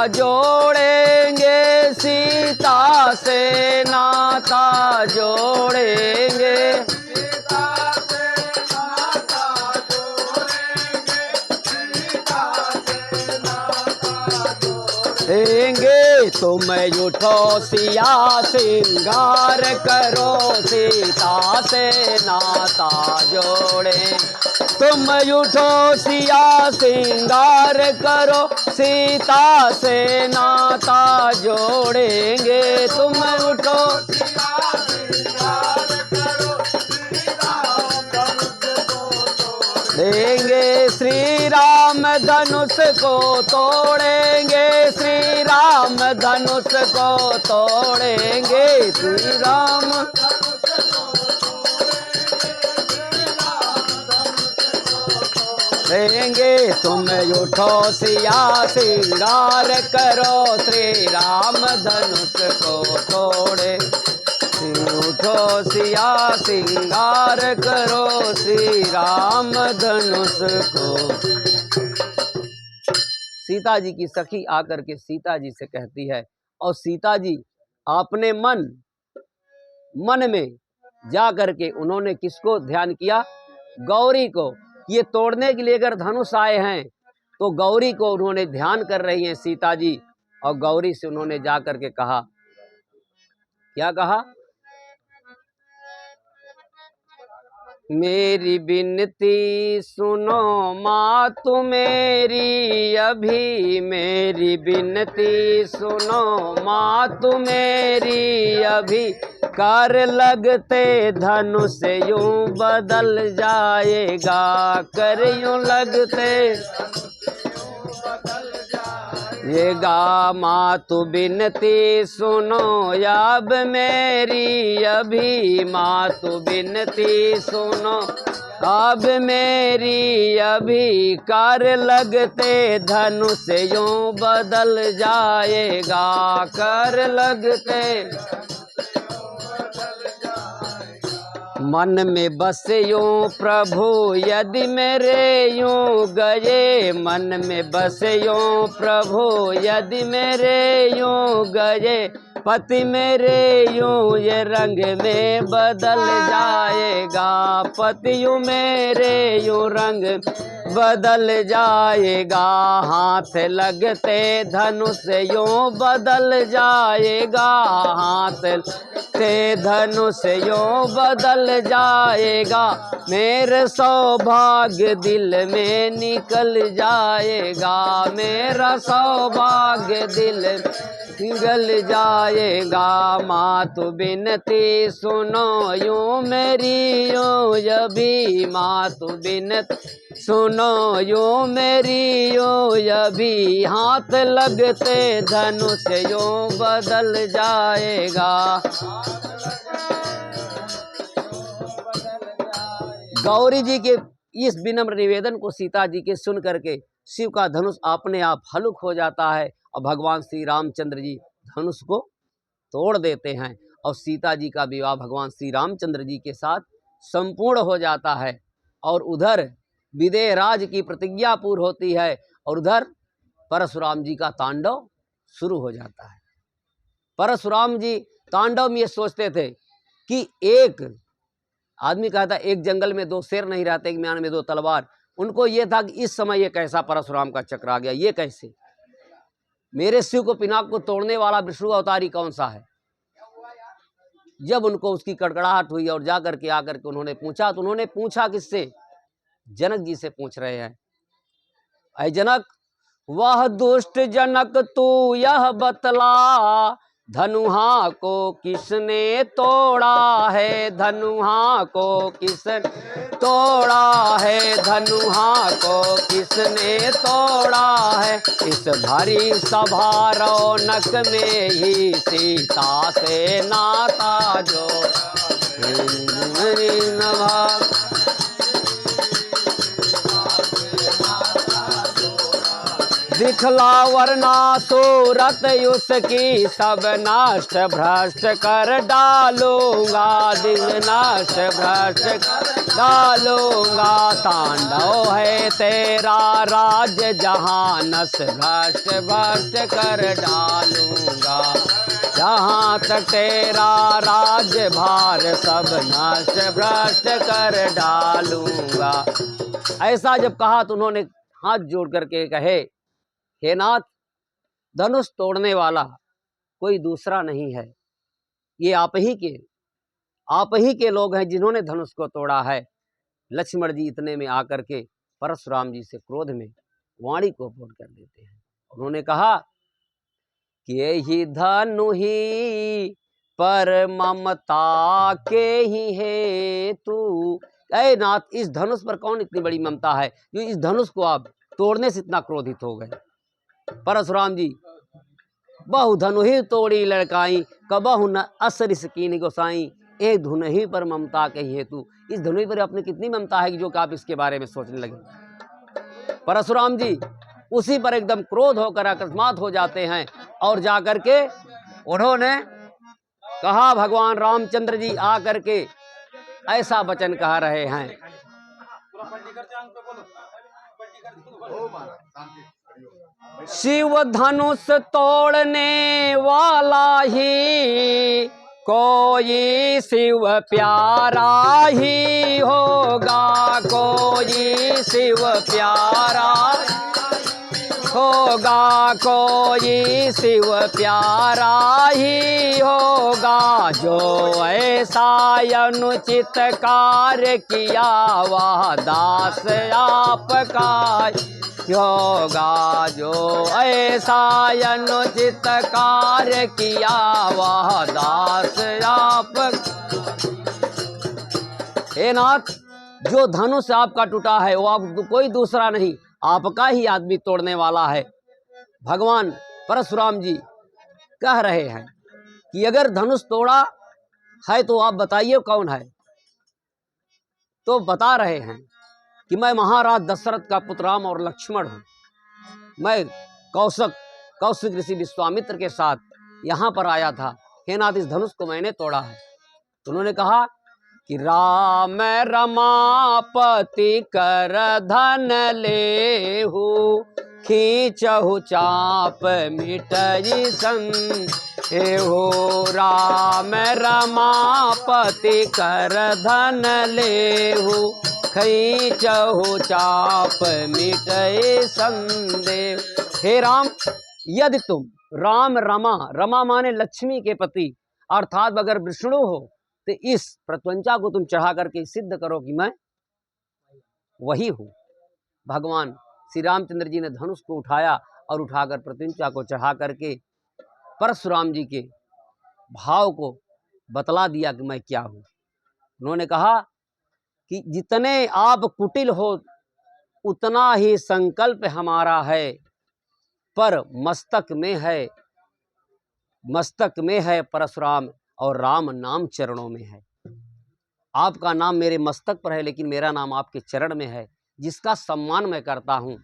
[SPEAKER 1] जोड़ेंगे, सीता से नाता जोड़ेंगे, देंगे तुम उठो सिया सिंगार करो, सीता से नाता जोड़े। तुम उठो सिया सिंगार करो, सीता से नाता जोड़ेंगे। तुम उठो देंगे, श्री राम धनुष को तोड़ेंगे, श्री राम धनुष को तोड़ेंगे, श्री राम देंगे। तुम उठो सिया सिंगार करो, श्री राम धनुष को तोड़े। उठो सिया सिंगार करो, श्री राम धनुष को। सीता जी की सखी आकर के सीता जी से कहती है, और सीता जी अपने मन में जा करके उन्होंने किसको ध्यान किया? गौरी को। ये तोड़ने के लिए अगर धनुष आए हैं तो गौरी को उन्होंने ध्यान कर रही हैं सीता जी। और गौरी से उन्होंने जा करके कहा, क्या कहा? मेरी बिनती सुनो मात मेरी अभी, मेरी बिनती सुनो मात मेरी अभी, कर लगते धनुष यूं बदल जाएगा, कर यूं लगते ये गा। मातु बिनती सुनो अब मेरी अभी, मातु बिनती सुनो अब मेरी अभी, कर लगते धनुष यूं बदल जाएगा, कर लगते। मन में बसे यूं प्रभु यदि मेरे यूं गए, मन में बसे यूं प्रभु यदि मेरे यूं गए, पति मेरे यूं ये रंग में बदल जाएगा, पति यूं मेरे यूं रंग बदल जाएगा। हाथ लगते धनुष यूं बदल जाएगा, हाथ लगते धनुष यूं बदल जाएगा, मेरे सौभाग्य दिल में निकल जाएगा, मेरा सौभाग्य दिल निकल जाएगा। मातु बिनती सुनो यूं मेरी यूं अभी, मातु बिनती सुनो यूं मेरी यूं अभी, हाथ लगते धनुष यूं बदल जाएगा। गौरी जी के इस विनम्र निवेदन को सीता जी के सुन करके शिव का धनुष अपने आप हल्क हो जाता है और भगवान श्री रामचंद्र जी धनुष को तोड़ देते हैं और सीता जी का विवाह भगवान श्री रामचंद्र जी के साथ संपूर्ण हो जाता है। और उधर विदेह राज की प्रतिज्ञा पूर्ण होती है और उधर परशुराम जी का तांडव शुरू हो जाता है। परशुराम जी तांडव में ये सोचते थे कि एक आदमी कहता एक जंगल में दो शेर नहीं रहते, एक म्यान में दो तलवार। उनको ये था कि इस समय ये कैसा परशुराम का चक्र आ गया, ये कैसे, मेरे शिव को पिनाक को तोड़ने वाला विष्णु अवतारी कौन सा है। जब उनको उसकी कड़कड़ाहट हुई और जाकर के आकर के उन्होंने पूछा, तो उन्होंने पूछा किससे? जनक जी से पूछ रहे हैं, ऐ जनक, वह दुष्ट जनक तू यह बतला, धनुहा को किसने तोड़ा है, धनुहा को किसने तोड़ा है, धनुहा को किसने तोड़ा है। इस भरी सभा रौनक में ही सीता से नाता जो दिखला वरना सूरत उसकी सब नष्ट भ्रष्ट कर डालूंगा, नष्ट भ्रष्ट कर डालूंगा। तांडव है तेरा राज्य जहाँ नष्ट भ्रष्ट भ्रष्ट कर डालूंगा, जहाँ तक तेरा राज्य भार सब नष्ट भ्रष्ट कर डालूंगा। ऐसा जब कहा तो उन्होंने हाथ जोड़ करके कहे, हे नाथ, धनुष तोड़ने वाला कोई दूसरा नहीं है, ये आप ही के लोग हैं जिन्होंने धनुष को तोड़ा है। लक्ष्मण जी इतने में आकर के परशुराम जी से क्रोध में वाणी को बोल कर देते हैं। उन्होंने कहा कि यही धनु ही पर ममता के ही है तू। ऐ नाथ, इस धनुष पर कौन इतनी बड़ी ममता है जो इस धनुष को आप तोड़ने से इतना क्रोधित हो गए। परशुराम जी, बहु धनु ही तोड़ी लड़काई, कबहु न असर कीन गोसाई, एक धनु ही पर ममता कही हेतु। इस धनु पर अपनी कितनी ममता है कि जो कि आप इसके बारे में सोचने लगे। परशुराम जी उसी पर एकदम क्रोध होकर अकस्मात हो जाते हैं और जाकर के उन्होंने कहा, भगवान रामचंद्र जी आकर के ऐसा वचन कह रहे हैं, शिव धनुष तोड़ने वाला ही कोई शिव प्यारा ही होगा, कोई शिव प्यारा होगा, कोई शिव प्यारा ही होगा। जो ऐसा अनुचित कार्य किया वह दास आपका होगा, जो ऐसा अनुचित कार्य किया वह दास आप। हे नाथ, जो धनुष आपका टूटा है वो आप कोई दूसरा नहीं, आपका ही आदमी तोड़ने वाला है। भगवान परशुराम जी कह रहे हैं कि अगर धनुष तोड़ा है तो आप बताइए कौन है। तो बता रहे हैं कि मैं महाराज दशरथ का पुत्र राम और लक्ष्मण हूँ। मैं कौशिक ऋषि विश्वामित्र के साथ यहाँ पर आया था। हे नाथ, इस धनुष को मैंने तोड़ा है। तो उन्होंने कहा कि राम रमापति कर धन लेहु, खींचहु चाप मिटई सन हो। राम रमापति कर धन लेहु, खींचहु चाप मिटई संदेह। हे राम, यदि तुम राम रमा माने लक्ष्मी के पति अर्थात अगर विष्णु हो तो इस प्रत्यंचा को तुम चढ़ा करके सिद्ध करो कि मैं वही हूं। भगवान श्री रामचंद्र जी ने धनुष को उठाया और उठाकर प्रत्यंचा को चढ़ा करके परशुराम जी के भाव को बतला दिया कि मैं क्या हूं। उन्होंने कहा कि जितने आप कुटिल हो उतना ही संकल्प हमारा है, पर मस्तक में है परशुराम और राम नाम चरणों में है। आपका नाम मेरे मस्तक पर है लेकिन मेरा नाम आपके चरण में है, जिसका सम्मान मैं करता हूँ।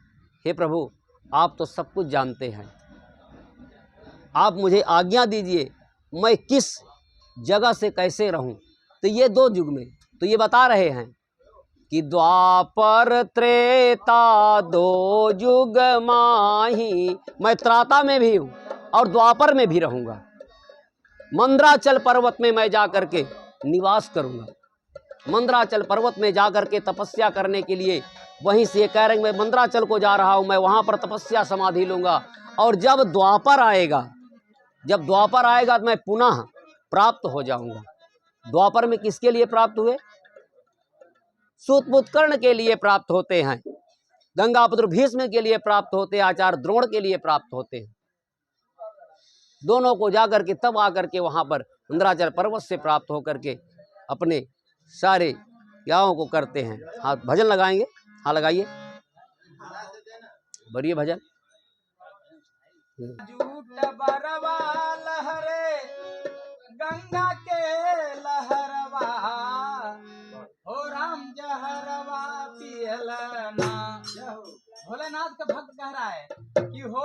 [SPEAKER 1] हे प्रभु, आप तो सब कुछ जानते हैं, आप मुझे आज्ञा दीजिए मैं किस जगह से कैसे रहूं। तो ये दो युग में तो ये बता रहे हैं कि द्वापर त्रेता दो युग माही, मैं त्राता में भी हूं और द्वापर में भी रहूंगा। मंद्राचल पर्वत में मैं जाकर के निवास करूंगा। मंद्राचल पर्वत में जाकर के तपस्या करने के लिए वहीं से कह रहे हैं, मैं मंद्राचल को जा रहा हूं, मैं वहां पर तपस्या समाधि लूंगा। और जब द्वापर आएगा तो मैं पुनः प्राप्त हो जाऊंगा। द्वापर में किसके लिए प्राप्त हुए? सूतपुत्कर्ण के लिए प्राप्त होते हैं, गंगापुत्र भीष्म के लिए प्राप्त होते हैं, आचार्य द्रोण के लिए प्राप्त होते हैं। दोनों को जाकर के तब आकर के वहां पर मंद्राचल पर्वत से प्राप्त होकर के अपने सारे क्रियाओं को करते हैं। हाँ, भजन लगाएंगे? हाँ, लगाइए, बढ़िए भजन।
[SPEAKER 2] झूठ बरवा लहरे गंगा के लहरवा, हो राम जहरवा पियलना। भोलेनाथ का भक्त कह रहा है कि हो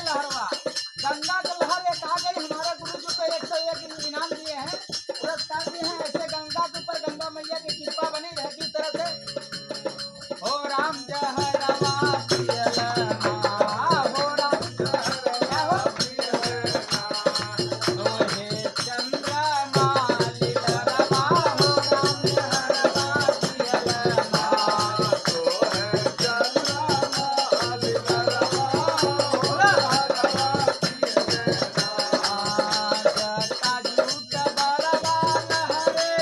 [SPEAKER 2] लहरवा। गंगा का लहर एक आ गई, हमारे गुरु जी को 101 इनाम दिए हैं, पुरस्कार दिए हैं। ऐसे गंगा के ऊपर गंगा मैया की कृपा बनी रहे किस तरह से। हो राम जहरवा पियलना, हो राम जहरवा पियलना, सोहे चंद्रमा लीलरवा, हो राम जहरवा पियलना, सोहे चंद्रमा लीलरवा, हो राम जहरवा पियलना। जटा जूट बरवा लहरे,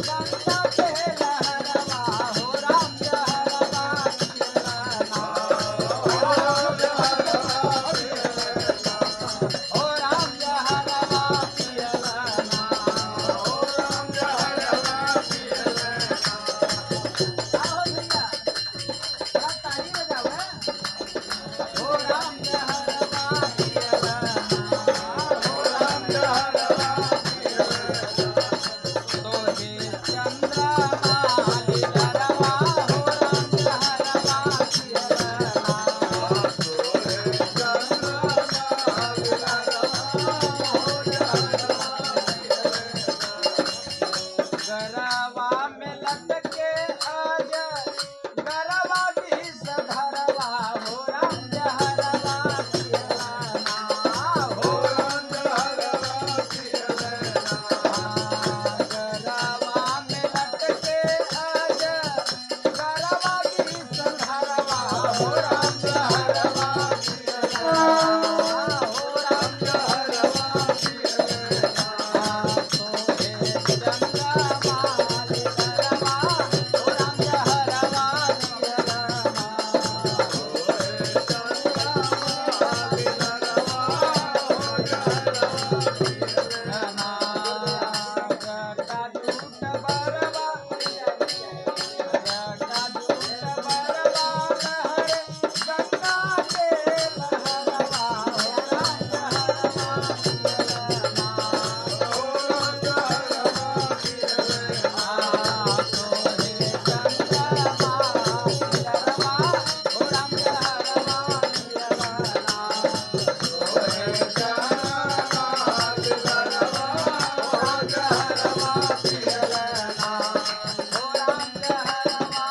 [SPEAKER 2] गंगा के लहरवा, हो राम जहरवा पियलना, हो राम जहरवा पियलना, हो राम जहरवा पियलना, हो राम जहरवा पियलना। आओ भैया, थोड़ा ताली बजाओ, हो राम जहरवा पियलना, हो राम जहरवा पियलना, सोहे चंद्रमा लीलरवा, हो राम जहरवा पियलना, सोहे चंद्रमा लीलरवा, हो जहरवा गरवा में लटके आज गरवा भी सधरवा, हो राम जहरवा पियलना, हो राम जहरवा पियलना। गरवा में लटके आज गरवा भी सधरवा, हो राम जहरवा पियलना, हो राम जहरवा पियलना, सोहे चंद्रमा लीलरवा, हो राम जहरवा पियलना, सोहे चंद्रमा लीलरवा, हो जहरवा पियलना। जटा जूट बरवा, जटा जूट बरवा लहरे, गंगा के लहरवा, हो राम जहरवा पियलना, हो राम जहरवा पियलना, सोहे चंद्रमा लीलरवा, हो राम जहरवा पियलना, सोहे चंद्रमा लीलरवा, हो जहरवा पियलना, हो राम जहरवा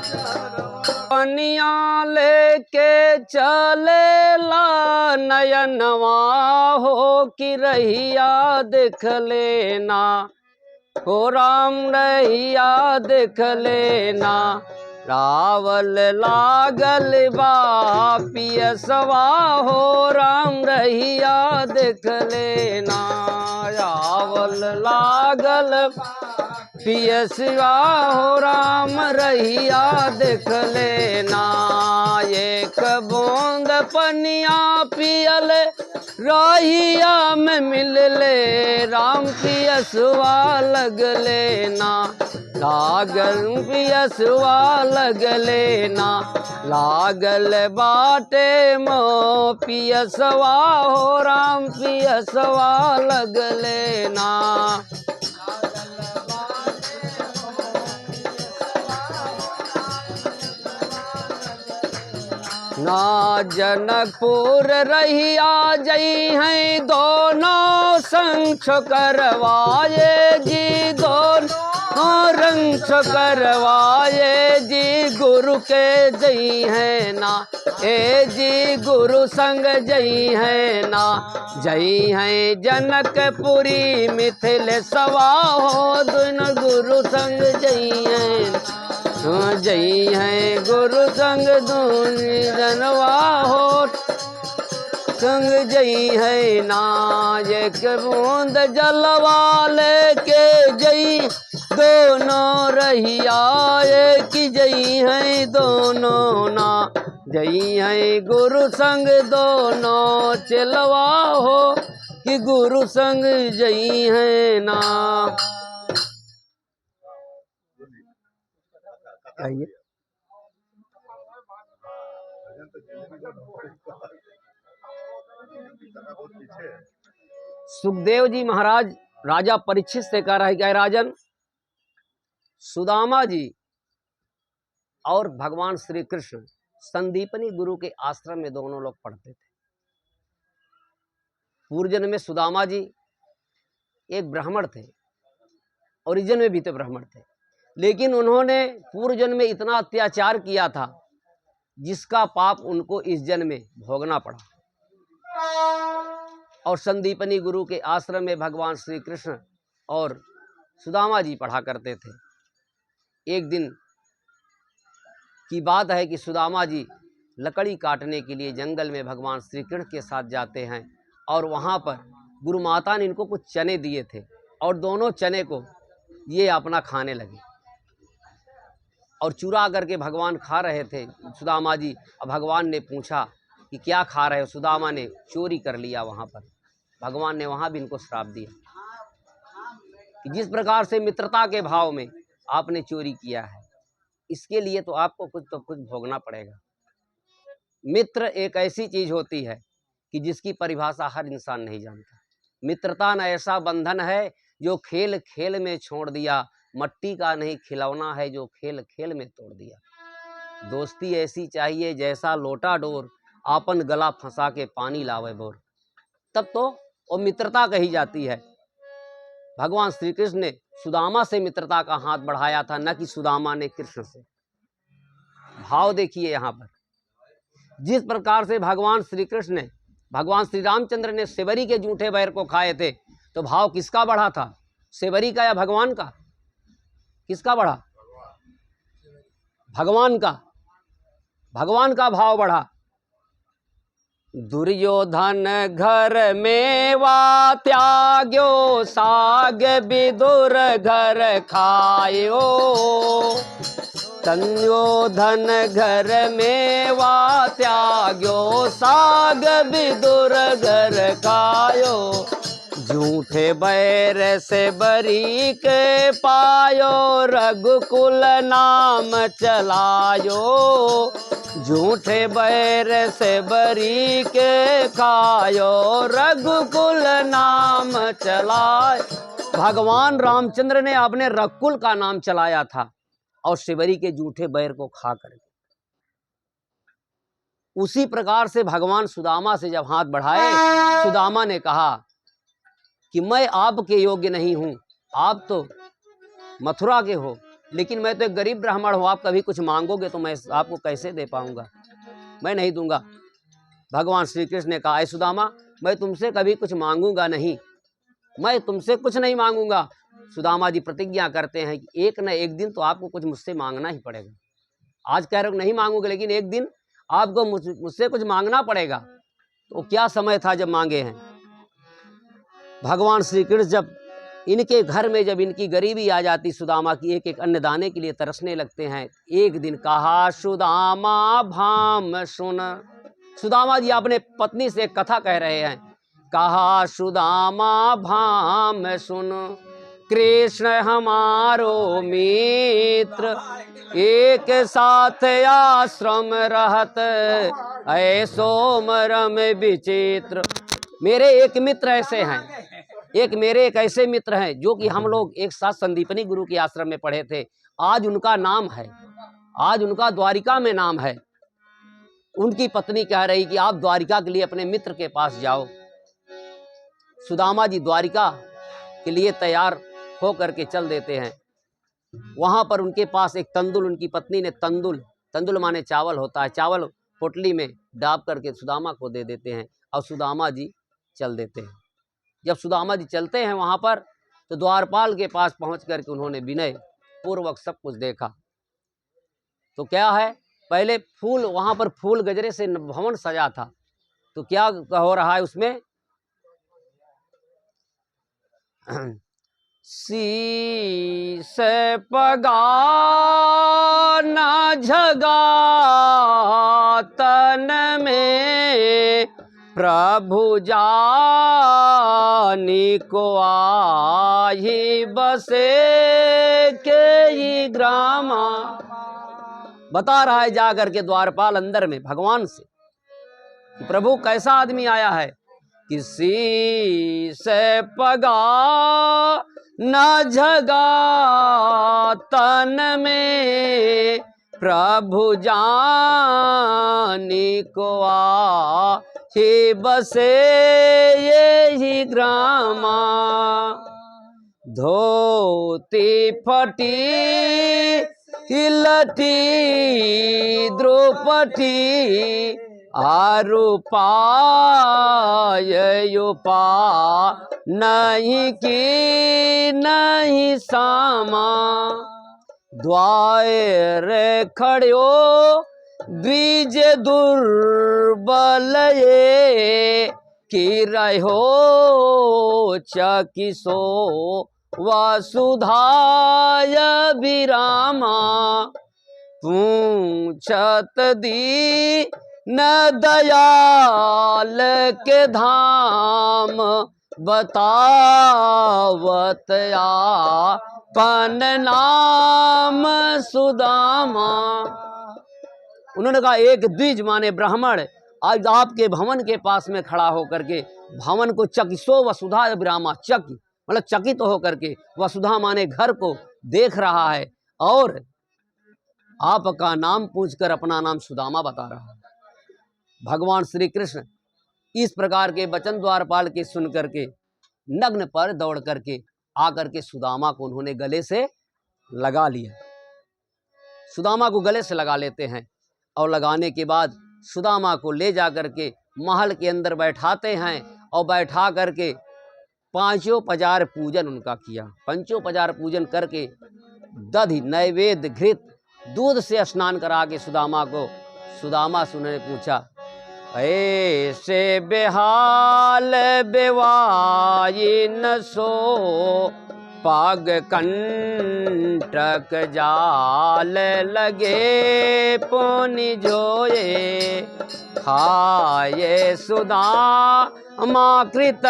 [SPEAKER 2] पियलना।
[SPEAKER 1] पनिया लेके चलेला नयनवा हो कि रहिया देख लेना, हो राम रहिया देख लेना। रावल लागल बा पियसवा, हो राम रहिया देख लेना। रावल लागल पियसवा, हो राम रहिया देख लेना। एक बूंद पनिया पियल रहिया में मिल ले, राम पियसवा लग लेना। लागल पियसवा लग लेना, लागल बाटे मो पियसवा, हो राम पियसवा लग लेना। ना जनकपुर रहिया जई हैं दोनों संग करवाए जी, दोनों रंग करवाए जी। गुरु के जई हैं ना, ए जी गुरु संग जई हैं ना। जई हैं जनकपुरी मिथिल सवा, हो दोनों गुरु संग जई हैं। जई हैं गुरु संग दूनी जनवा, हो संग जई है ना। एक बूंद जलवा लेके जई दोनों रहिया, एक जई है दोनों ना। जई है गुरु संग दोनों चलवा, हो कि गुरु संग जई है ना। आइए सुखदेव जी महाराज राजा परीक्षित से कह रहे कि राजन, सुदामा जी और भगवान श्री कृष्ण संदीपनी गुरु के आश्रम में दोनों लोग पढ़ते थे। पूर्व जन्म में सुदामा जी एक ब्राह्मण थे, ओरिजिन में भी तो ब्राह्मण थे, लेकिन उन्होंने पूर्व जन्म में इतना अत्याचार किया था जिसका पाप उनको इस जन्म में भोगना पड़ा। और संदीपनी गुरु के आश्रम में भगवान श्री कृष्ण और सुदामा जी पढ़ा करते थे। एक दिन की बात है कि सुदामा जी लकड़ी काटने के लिए जंगल में भगवान श्री कृष्ण के साथ जाते हैं और वहाँ पर गुरु माता ने इनको कुछ चने दिए थे और दोनों चने को ये अपना खाने लगे और चुरा करके भगवान खा रहे थे सुदामा जी। अब भगवान ने पूछा कि क्या खा रहे हो? सुदामा ने चोरी कर लिया वहाँ पर। भगवान ने वहाँ भी इनको श्राप दिया कि जिस प्रकार से मित्रता के भाव में आपने चोरी किया है, इसके लिए तो आपको कुछ तो कुछ भोगना पड़ेगा। मित्र एक ऐसी चीज होती है कि जिसकी परिभाषा हर इंसान नहीं जानता। मित्रता न ऐसा बंधन है जो खेल खेल में छोड़ दिया, मट्टी का नहीं खिलौना है जो खेल खेल में तोड़ दिया। दोस्ती ऐसी चाहिए जैसा लोटा डोर, आपन गला फंसा के पानी लावे बोर, तब तो वो मित्रता कही जाती है। भगवान श्री कृष्ण ने सुदामा से मित्रता का हाथ बढ़ाया था, न कि सुदामा ने कृष्ण से। भाव देखिए यहाँ पर, जिस प्रकार से भगवान श्री कृष्ण ने, भगवान श्री रामचंद्र ने सेवरी के जूठे बैर को खाए थे, तो भाव किसका बढ़ा था? सेवरी का या भगवान का? किसका बढ़ा? भगवान का। भगवान का भाव बढ़ा। दुर्योधन घर में वा त्याग्यो, साग विदुर घर खायो। दुर्योधन घर में वा त्याग्यो, साग विदुर घर खायो। झूठे बैर से बरी के पायो, रघुकुल नाम चलायो। झूठे बैर से बरी के खायो, रघुकुल नाम चलाय। भगवान रामचंद्र ने अपने रघुकुल का नाम चलाया था और शिवरी के झूठे बैर को खा कर। उसी प्रकार से भगवान सुदामा से जब हाथ बढ़ाए, सुदामा ने कहा कि मैं आपके योग्य नहीं हूं, आप तो मथुरा के हो, लेकिन मैं तो एक गरीब ब्राह्मण हूं। आप कभी कुछ मांगोगे तो मैं आपको कैसे दे पाऊंगा? मैं नहीं दूंगा। भगवान श्री कृष्ण ने कहा, ऐ सुदामा, मैं तुमसे कभी कुछ मांगूंगा नहीं, मैं तुमसे कुछ नहीं मांगूंगा। सुदामा जी प्रतिज्ञा करते हैं कि एक न एक दिन तो आपको कुछ मुझसे मांगना ही पड़ेगा। आज कह रहे हो नहीं मांगोगे, लेकिन एक दिन आपको मुझसे कुछ मांगना पड़ेगा। तो क्या समय था जब मांगे हैं? भगवान श्री कृष्ण जब इनके घर में जब इनकी गरीबी आ जाती, सुदामा की एक एक अन्न दाने के लिए तरसने लगते हैं। एक दिन कहा, सुदामा भाम सुन। सुदामा जी अपने पत्नी से एक कथा कह रहे हैं। कहा, सुदामा भाम सुन, कृष्ण हमारो मित्र, एक साथ आश्रम रहत, ऐसो मरम विचित्र। मेरे एक मित्र ऐसे हैं, मेरे एक ऐसे मित्र हैं जो कि हम लोग एक साथ संदीपनी गुरु के आश्रम में पढ़े थे। आज उनका नाम है, आज उनका द्वारिका में नाम है। उनकी पत्नी कह रही कि आप द्वारिका के लिए अपने मित्र के पास जाओ। सुदामा जी द्वारिका के लिए तैयार हो करके चल देते हैं। वहां पर उनके पास एक तंदुल, उनकी पत्नी ने तंदुल माने चावल होता है, चावल पोटली में डाब करके सुदामा को दे देते हैं और सुदामा जी चल देते हैं। जब सुदामा जी चलते हैं वहां पर, तो द्वारपाल के पास पहुंच करके उन्होंने विनय पूर्वक सब कुछ देखा। तो क्या है, पहले फूल, वहां पर फूल गजरे से भवन सजा था। तो क्या हो रहा है उसमें? शीस पगा न झगा तन में, प्रभु जानी को आही बसे के ही ग्रामा। बता रहा है जाकर के द्वारपाल अंदर में भगवान से कि प्रभु कैसा आदमी आया है। किसी से पगा न झगा तन में, प्रभु जानी को ही बसे यही ग्रामा। धोती फटी हिलती द्रौपदी आरूपायुपा नहीं की नहीं सामा। द्वार खड़ो द्विज दुर्बल ये की रहो चकिसो वसुधाय विरामा। पूछत दी न दयाल के धाम बतावत आपन नाम सुदामा। उन्होंने कहा एक द्विज माने ब्राह्मण आज आपके भवन के पास में खड़ा होकर के भवन को चकिसो वसुधा विरामा, चकित मतलब चकित तो होकर के वसुधा माने घर को देख रहा है और आपका नाम पूछकर अपना नाम सुदामा बता रहा है। भगवान श्री कृष्ण इस प्रकार के वचन द्वारपाल के सुन करके नग्न पर दौड़ करके आकर के सुदामा को उन्होंने गले से लगा लिया। सुदामा को गले से लगा लेते हैं और लगाने के बाद सुदामा को ले जा करके महल के अंदर बैठाते हैं और बैठा करके पंचोपचार पूजन उनका किया। पंचोपचार पूजन करके दधि नैवेद्य घृत दूध से स्नान करा के सुदामा से उन्होंने पूछा ऐसे बेहाल बेवाई न सो पाग कंटक जाल लगे पुनि जोए। खाए सुदामा कृत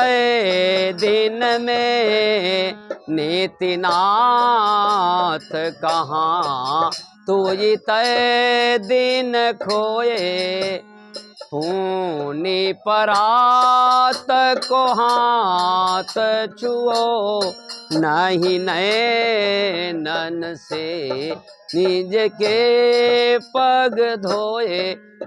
[SPEAKER 1] दिन में नीतिनाथ कहाँ तुझ तय दिन खोए। पूनी परात को हाथ छुओ नहीं नैनन से निज के पग धोए।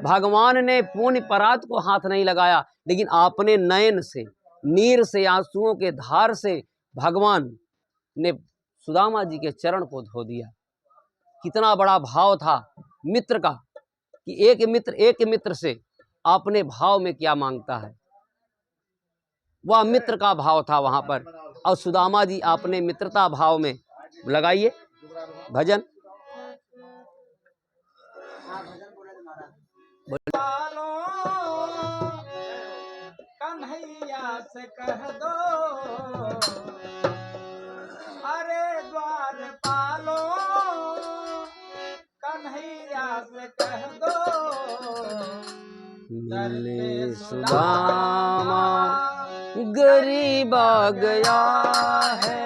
[SPEAKER 1] भगवान ने पूर्ण परात को हाथ नहीं लगाया लेकिन आपने नयन से नीर से आंसुओं के धार से भगवान ने सुदामा जी के चरण को धो दिया। कितना बड़ा भाव था मित्र का कि एक मित्र से अपने भाव में क्या मांगता है, वह मित्र का भाव था वहां पर। और सुदामा जी अपने मित्रता भाव में लगाइए भजन।
[SPEAKER 2] कन्हैया से कह दो अरे द्वार पालो, कन्हैया से कह दो
[SPEAKER 1] मिले सुदामा गरीब आ गया है।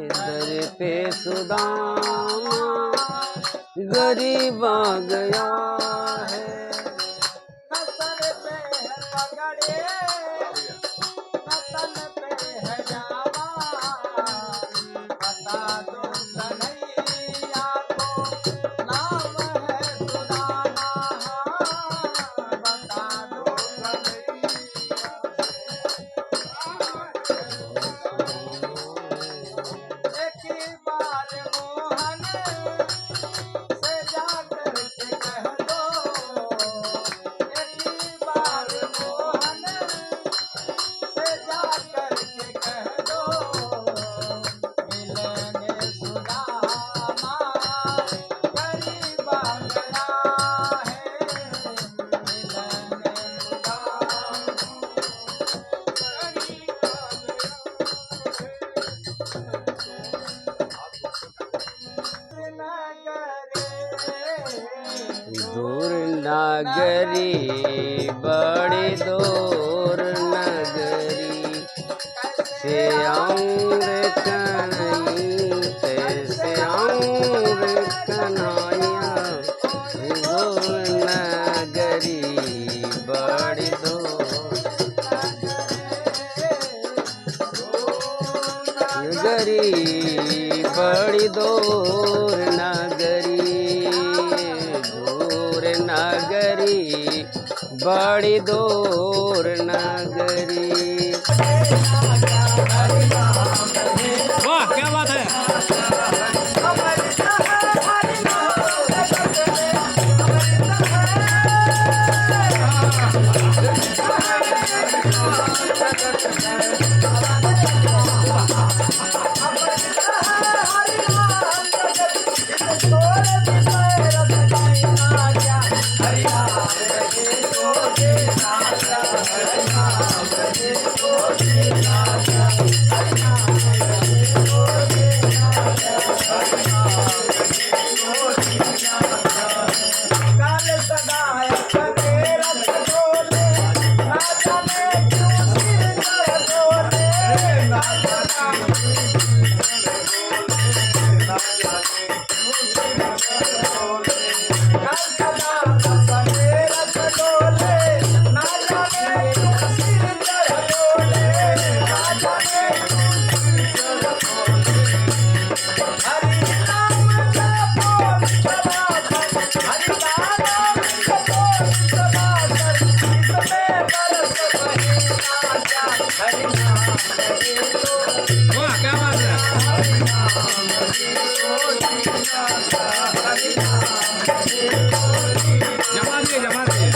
[SPEAKER 1] दर पे सुदामा गरीब आ गया है।
[SPEAKER 2] नसर पे है पगड़े नतन पे है जावा, बता दो कन्हैया को नाम है सुदामा, बता दो कन्हैया। एक बार मोहन से जाकर के कह दो, एक बार मोहन से जाकर के कह दो मिलेंगे सुदामा गरीब आ गया है, मिलेंगे
[SPEAKER 1] दूर नगरी बड़ी दूर नगरी से आऊं रे कन्हैया, से आऊं रे कन्हैया। दूर नगरी बड़ी दूर नगरी बड़ी दूर नगरी। बड़ी दूर नगरी।
[SPEAKER 3] वाह क्या बात है। वाह क्या बात है। जमा दिए जमा दिए।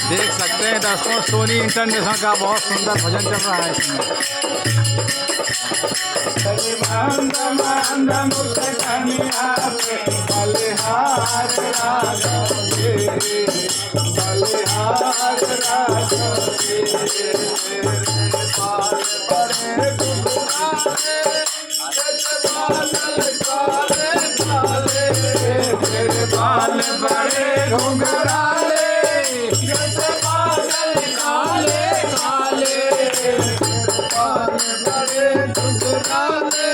[SPEAKER 3] देख सकते हैं दर्शकों, सोनी इंटरनेशनल का बहुत सुंदर भजन चल रहा है इसमें। बाल बड़े घुंघराले, जैसे बादल काले काले, बाल बड़े घुंघराले,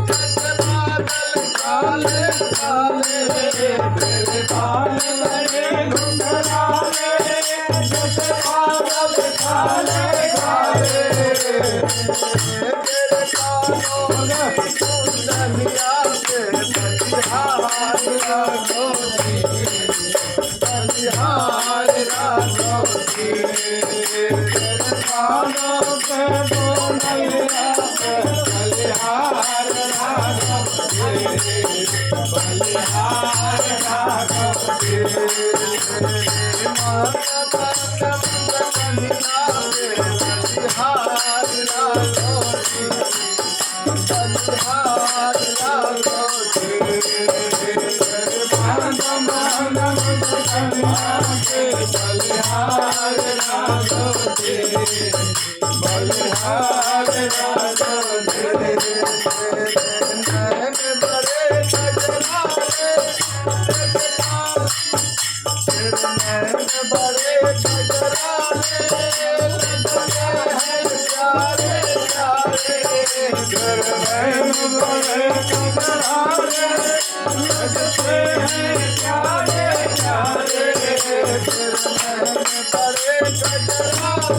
[SPEAKER 3] जैसे बादल काले काले, मेरे बाल बड़े घुंघराले, जैसे बादल काले काले, मेरे कानों में दुल्हनिया से बलिहार राघोजी, बलिहार राघोजी, मेरे कानों पे बोलैया से बलिहार राघोजी, बलिहार राघोजी, माता बलिया से बलिहार राघोजी, बलिहार राघोजी, बलिहार राघोजी, बलिहार राघोजी, नैन बड़े खजरारे, नैन बड़े खजरारे, प्यारे प्यारे, नैन बड़े खजरारे, लगते हैं प्यारे प्यारे, नैन बड़े खजरारे,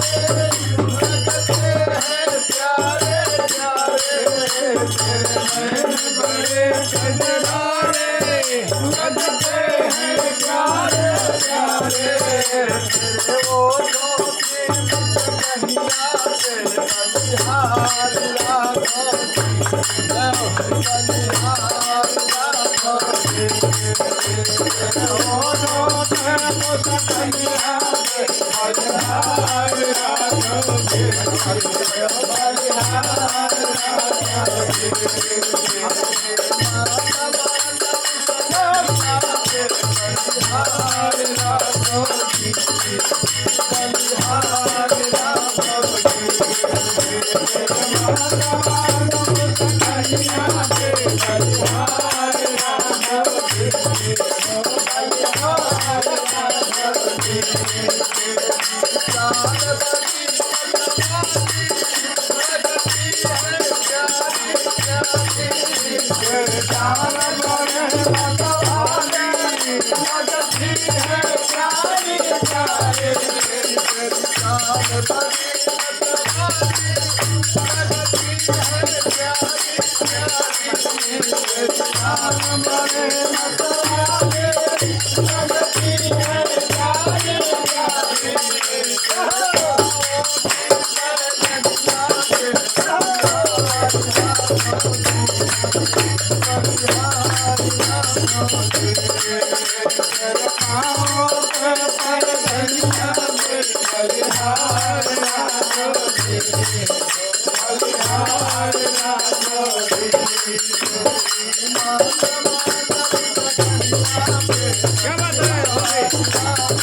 [SPEAKER 3] लगते हैं प्यारे प्यारे, नैन बड़े खजरारे, लगते हैं प्यारे प्यारे, वो जोगी कन्हैया से बलिहार राघोजी। क्या बात है?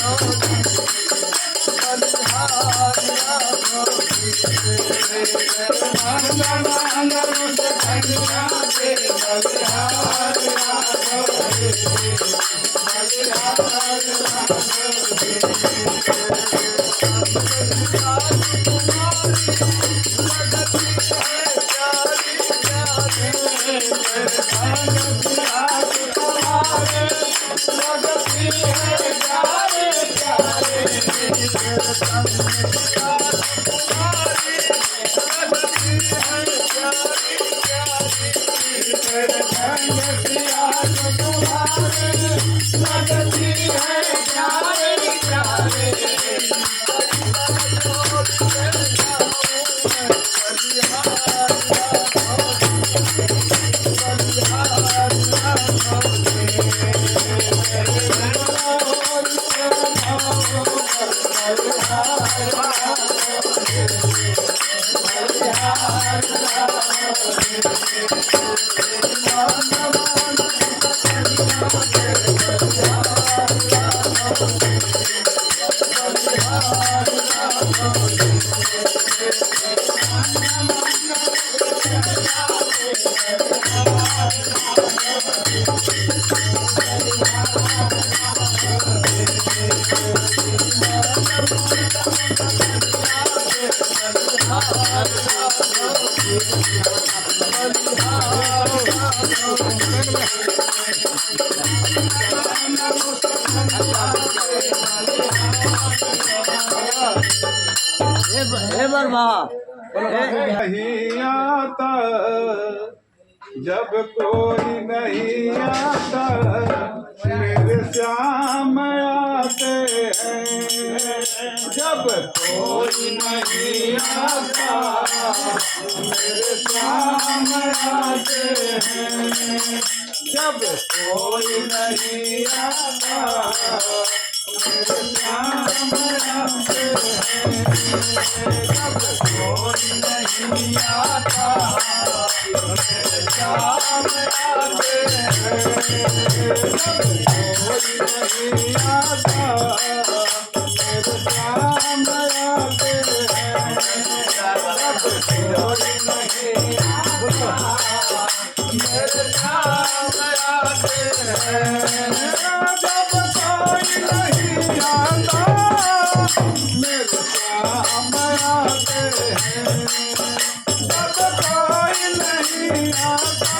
[SPEAKER 1] हे बर्मा
[SPEAKER 4] नहीं आता जब कोई नहीं आता मेरे श्याम आते हैं जब कोई नहीं आता मेरे श्याम आते हैं जब कोई नहीं आता मेरे श्याम आते हैं जब कोई नहीं आता मेरे श्याम आते हैं जब कोई नहीं आता मेरे श्याम आते हैं जब कोई नहीं आता मेरे श्याम आते हैं जब कोई नहीं आता मेरे श्याम आते हैं जब कोई नहीं आता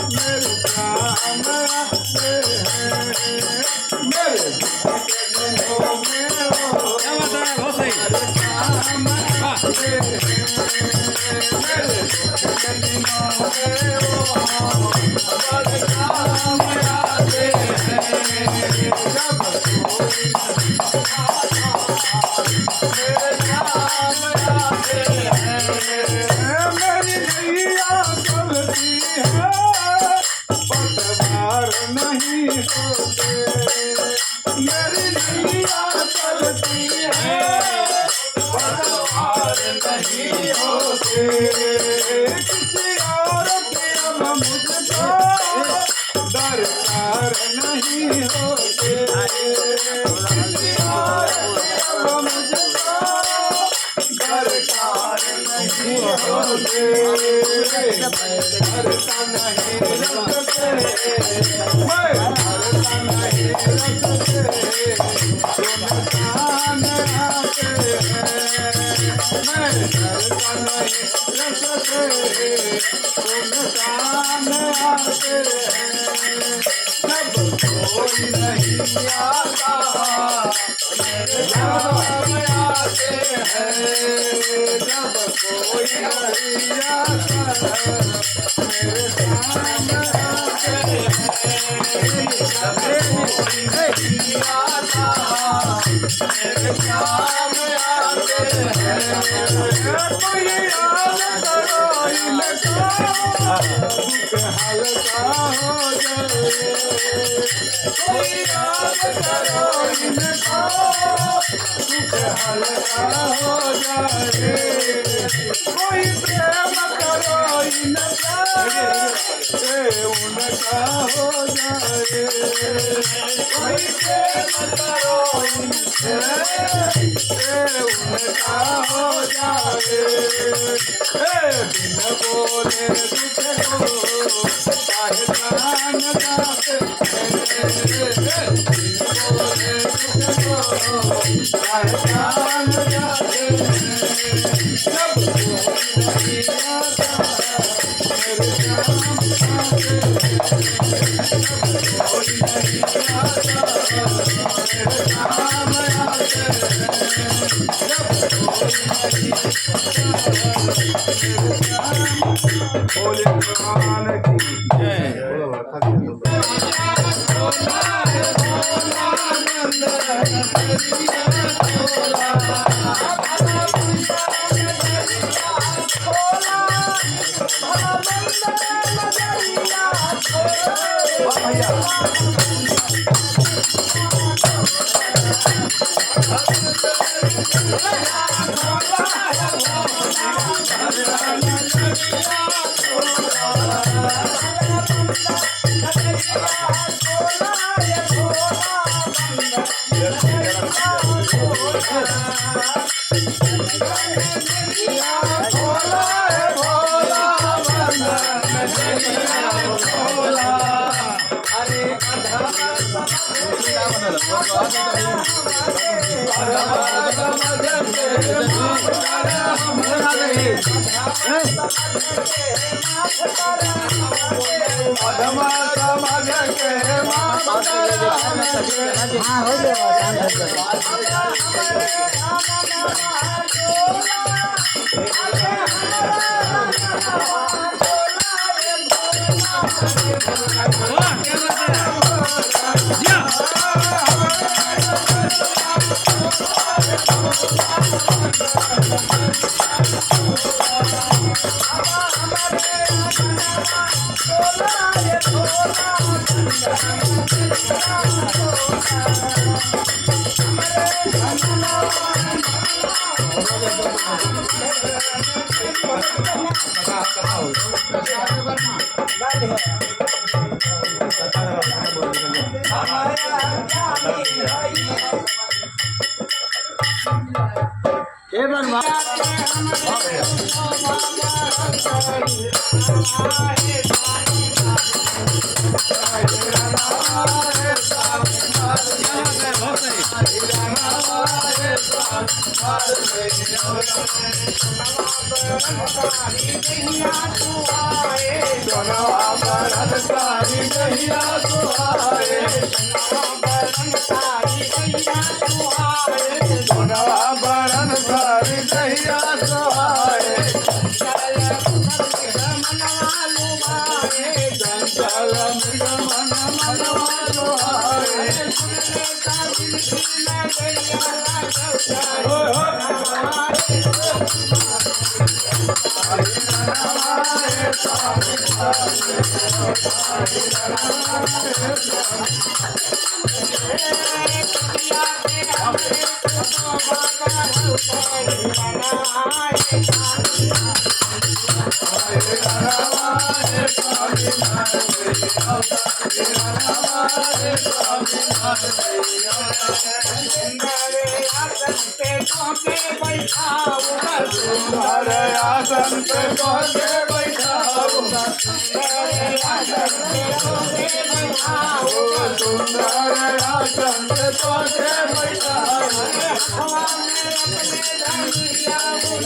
[SPEAKER 4] मेरे श्याम आते हैं मेरे दुख के दिनों में वो
[SPEAKER 3] क्या बात है? बहुत सही।
[SPEAKER 4] श्याम आते हैं मेरे दुख के दिनों में वो बड़े श्याम आते हैं जब कोई मेरे श्याम आते हैं मेरी नैया चलती पार नहीं होते, मेरी नैया चलती है पार नहीं होते, किसी और के अब मुझको दरकार नहीं होते, किसी और के अब मुझको दरकार नहीं होते, भरता नहीं रखते, मैं भरता नहीं रखते, सुनसान आते हैं, मैं भरता नहीं रखते, सुनसान आते हैं, जब कोई नहीं आता मेरे नाम आते हैं, जब कोई नहीं आता मेरे सामने आते हैं, जब कोई नहीं आता मेरे सामने आते हैं, कोई याद करो इनका दुख हल्का हो जाए, कोई याद करो इनका दुख हल्का हो जाए, कोई प्रेम करो इनका उनका हो जाए, कोई प्रेम करो इनसे उनका हो जाए, बिन बोले दुख को पहचान जाते, बिन बोले दुख को पहचान जाते, जब कोई नहीं आता मेरे काम आते, कोई नहीं आता मेरे काम आते, जब कोई नहीं बोले भगवान की जय। सुंदर आसन पे तोके बैठाऊंगा, सुंदर आसन पे तोके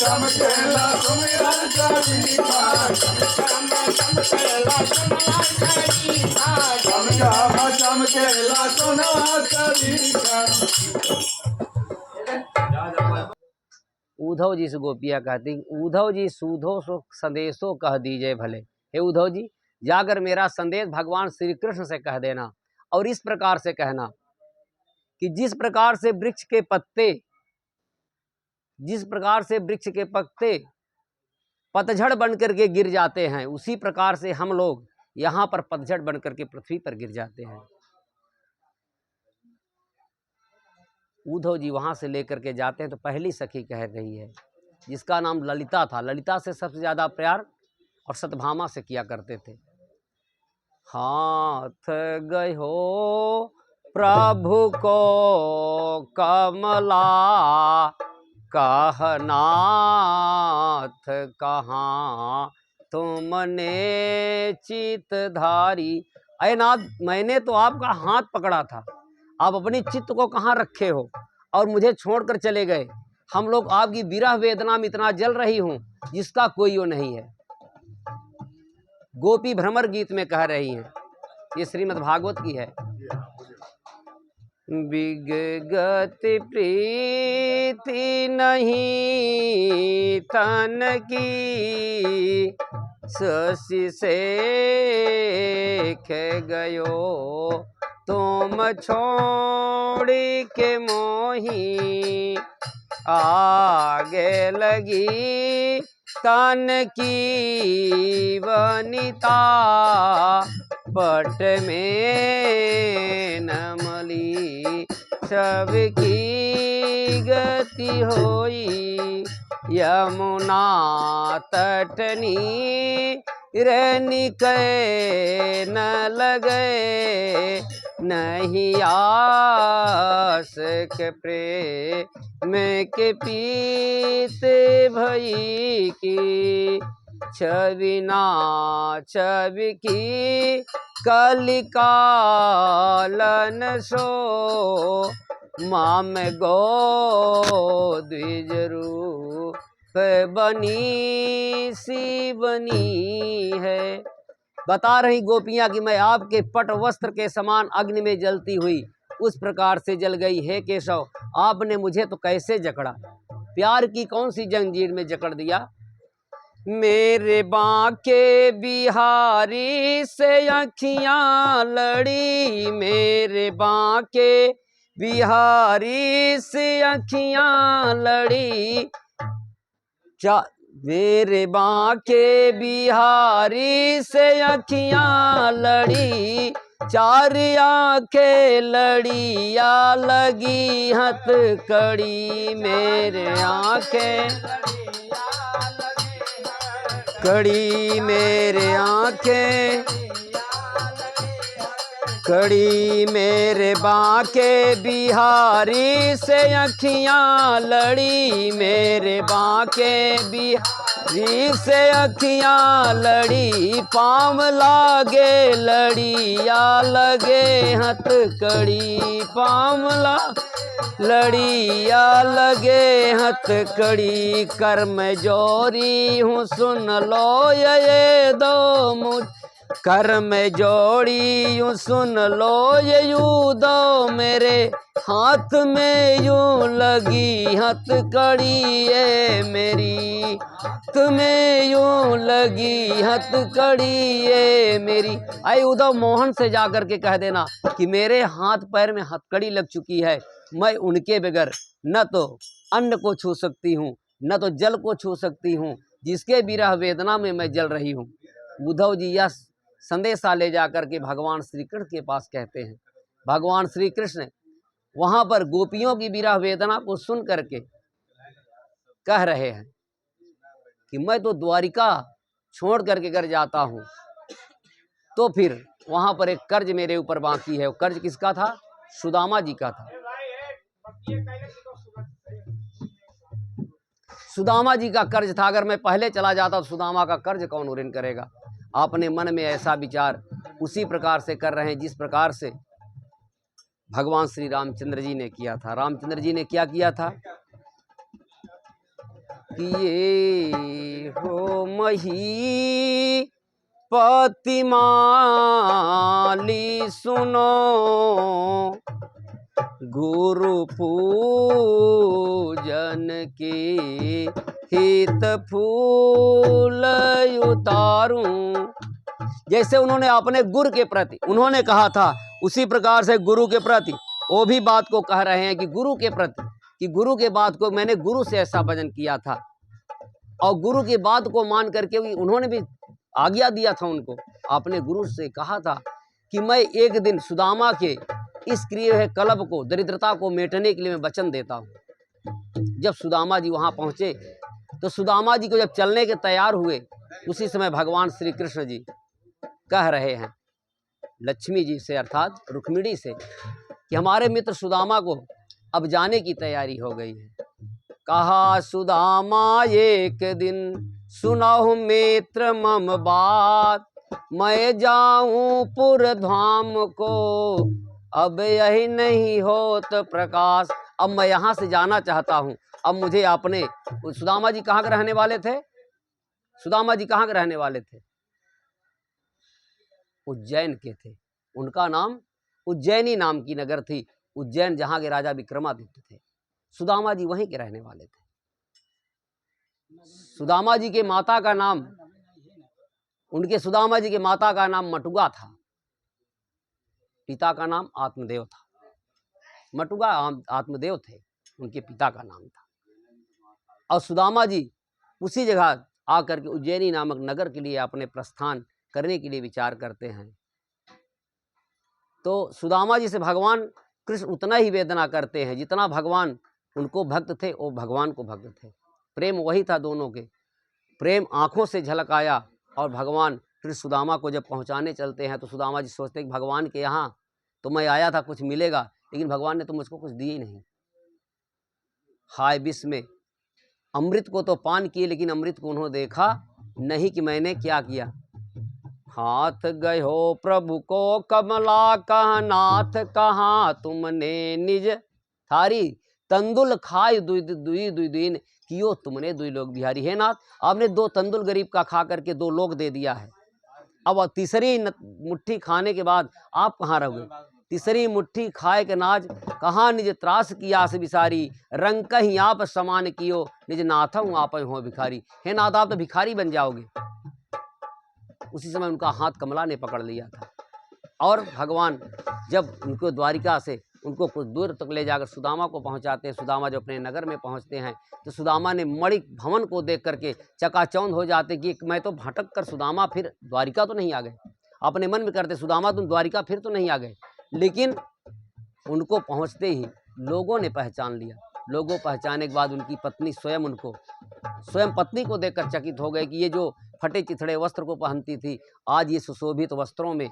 [SPEAKER 4] चमकेला सुमिरन चमकेला सुना
[SPEAKER 1] उद्धव जी से गोपियाँ कहती, उद्धव जी सूधो सो संदेशो कह दीजिए भले। हे उद्धव जी, जाकर मेरा संदेश भगवान श्री कृष्ण से कह देना, और इस प्रकार से कहना कि जिस प्रकार से वृक्ष के पत्ते पतझड़ बन करके गिर जाते हैं, उसी प्रकार से हम लोग यहाँ पर पतझड़ बन करके पृथ्वी पर गिर जाते हैं। उद्धव जी वहाँ से लेकर के जाते हैं तो पहली सखी कह रही है, जिसका नाम ललिता था। ललिता से सबसे ज़्यादा प्यार और सतभामा से किया करते थे। हाथ गयो प्रभु को कमला, कहनाथ कहाँ तुमने चित धारी। अय नाथ, मैंने तो आपका हाथ पकड़ा था, आप अपनी चित्त को कहाँ रखे हो और मुझे छोड़कर चले गए। हम लोग आपकी विरह वेदना में इतना जल रही हूँ जिसका कोई वो नहीं है। गोपी भ्रमर गीत में कह रही हैं, ये श्रीमद् भागवत की है। विगत प्रीति नहीं तन की, शशि शेख गयो तुम छोड़ी के मोही। आगे लगी तन की वनिता, पट में नमली सबकी गति होई। यमुना तटनी निकले न लगे, नहीं आस के प्रेम के पीते भई की। छविना छवि की कलिकालन सो, माम गो द्विजरू बनी सी बनी है। बता रही गोपियाँ कि मैं आपके पट वस्त्र के समान अग्नि में जलती हुई उस प्रकार से जल गई। हे केशव, आपने मुझे तो कैसे जकड़ा, प्यार की कौन सी जंजीर में जकड़ दिया। मेरे बांके बिहारी से अखियाँ लड़ी, मेरे बांके बिहारी से अखियाँ लड़ी। मेरे बांके बिहारी से अखियाँ लड़ी, चार आंखें लड़िया लगी हथकड़ी। मेरे आंखें कड़ी, मेरे आंखें कड़ी। मेरे बांके बिहारी से अखियाँ लड़ी, मेरे बांके बिहारी से अखियाँ लड़ी। पाँव लागे लड़िया लगे हथकड़ी, पाँव लड़िया लगे हथकड़ी। कर्म जोरी हूँ सुन लो ये दो हूँ। कर में जोड़ी यूं सुन लो ये यूदो, मेरे हाथ में यूं लगी हथकड़ी ये मेरी, तुम्हें यूं लगी हथकड़ी ये मेरी। आई उद्धव मोहन से जाकर के कह देना कि मेरे हाथ पैर में हथकड़ी लग चुकी है, मैं उनके बगैर न तो अन्न को छू सकती हूँ न तो जल को छू सकती हूँ, जिसके विरह वेदना में मैं जल रही हूँ। उद्धव जी यह संदेशा ले जाकर के भगवान श्री कृष्ण के पास कहते हैं। भगवान श्री कृष्ण वहां पर गोपियों की विरह वेदना को सुन करके कह रहे हैं कि मैं तो द्वारिका छोड़ करके घर जाता हूँ, तो फिर वहां पर एक कर्ज मेरे ऊपर बाकी है। वो कर्ज किसका था? सुदामा जी का था। सुदामा जी का कर्ज था। अगर मैं पहले चला जाता तो सुदामा का कर्ज कौन उरण करेगा? आपने मन में ऐसा विचार उसी प्रकार से कर रहे हैं जिस प्रकार से भगवान श्री रामचंद्र जी ने किया था। रामचंद्र जी ने क्या किया था कि ये हो मही पतिमाली सुनो, गुरु पूजन के हित फूल उतारूं। जैसे उन्होंने अपने गुरु के प्रति उन्होंने कहा था, उसी प्रकार से गुरु के प्रति वो भी बात को कह रहे हैं कि गुरु के प्रति, कि गुरु के बात को मैंने गुरु से ऐसा भजन किया था और गुरु की बात को मान करके भी उन्होंने भी आज्ञा दिया था उनको। आपने गुरु से कहा था कि मैं एक दिन सुदामा के इस क्रिय है कलप को, दरिद्रता को मेटने के लिए मैं वचन देता हूँ। जब सुदामा जी वहां पहुंचे तो सुदामा जी को जब चलने के तैयार हुए, उसी समय भगवान श्री कृष्ण जी कह रहे हैं लक्ष्मी जी से अर्थात रुक्मिणी से कि हमारे मित्र सुदामा को अब जाने की तैयारी हो गई है। कहा सुदामा एक दिन सुनाहु मित्र मम बात, मैं जाऊं पुर धाम को अब यही नहीं होत प्रकाश। अब मैं यहाँ से जाना चाहता हूँ। अब मुझे अपने सुदामा जी कहाँ के रहने वाले थे? सुदामा जी कहाँ के रहने वाले थे? उज्जैन के थे। उनका नाम उज्जैनी नाम की नगर थी। उज्जैन जहाँ के राजा विक्रमादित्य थे, सुदामा जी वहीं के रहने वाले थे। सुदामा जी के माता का नाम, उनके सुदामा जी के माता का नाम मटुगा था, पिता का नाम आत्मदेव था। मटुगा आत्मदेव थे, उनके पिता का नाम था। और सुदामा जी उसी जगह आकर के उज्जैनी नामक नगर के लिए अपने प्रस्थान करने के लिए विचार करते हैं। तो सुदामा जी से भगवान कृष्ण उतना ही वेदना करते हैं जितना भगवान उनको भक्त थे, वो भगवान को भक्त थे। प्रेम वही था दोनों के। प्रेम आंखों से झलक आया और भगवान कृष्ण सुदामा को जब पहुंचाने चलते हैं तो सुदामा जी सोचते हैं कि भगवान के यहाँ तो मैं आया था, कुछ मिलेगा, लेकिन भगवान ने तो मुझको कुछ दिए ही नहीं। हाय विष में अमृत को तो पान किए, लेकिन अमृत को उन्होंने देखा नहीं कि मैंने क्या किया। हाथ गए हो प्रभु को कमला कहा नाथ, कहाँ तुमने निज थारी तंदुल खाए दुई दिन कियो तुमने दुई लोग बिहारी। है नाथ, आपने 2 तंदुल गरीब का खा करके 2 लोग दे दिया है। अब तीसरी मुट्ठी खाने के बाद आप कहाँ रहोगे? तीसरी मुट्ठी खाए के नाज, कहाँ निज त्रास की आस बिसारी, रंग कहीं आप समान कियो निज नाथ हूँ आप हो भिखारी। हे नाथ, आप तो भिखारी बन जाओगे। उसी समय उनका हाथ कमला ने पकड़ लिया था और भगवान जब उनको द्वारिका से उनको कुछ दूर तक ले जाकर सुदामा को पहुंचाते हैं। सुदामा जब अपने नगर में पहुंचते हैं तो सुदामा ने मणिक भवन को देख करके चकाचौंध हो जाते कि मैं तो भटक कर सुदामा फिर द्वारिका तो नहीं आ गए। अपने मन में करते सुदामा तुम द्वारिका फिर तो नहीं आ गए। लेकिन उनको पहुंचते ही लोगों ने पहचान लिया। लोगों पहचाने के बाद उनकी पत्नी स्वयं पत्नी को देखकर चकित हो गए कि ये जो फटे चिथड़े वस्त्र को पहनती थी, आज ये सुशोभित वस्त्रों में,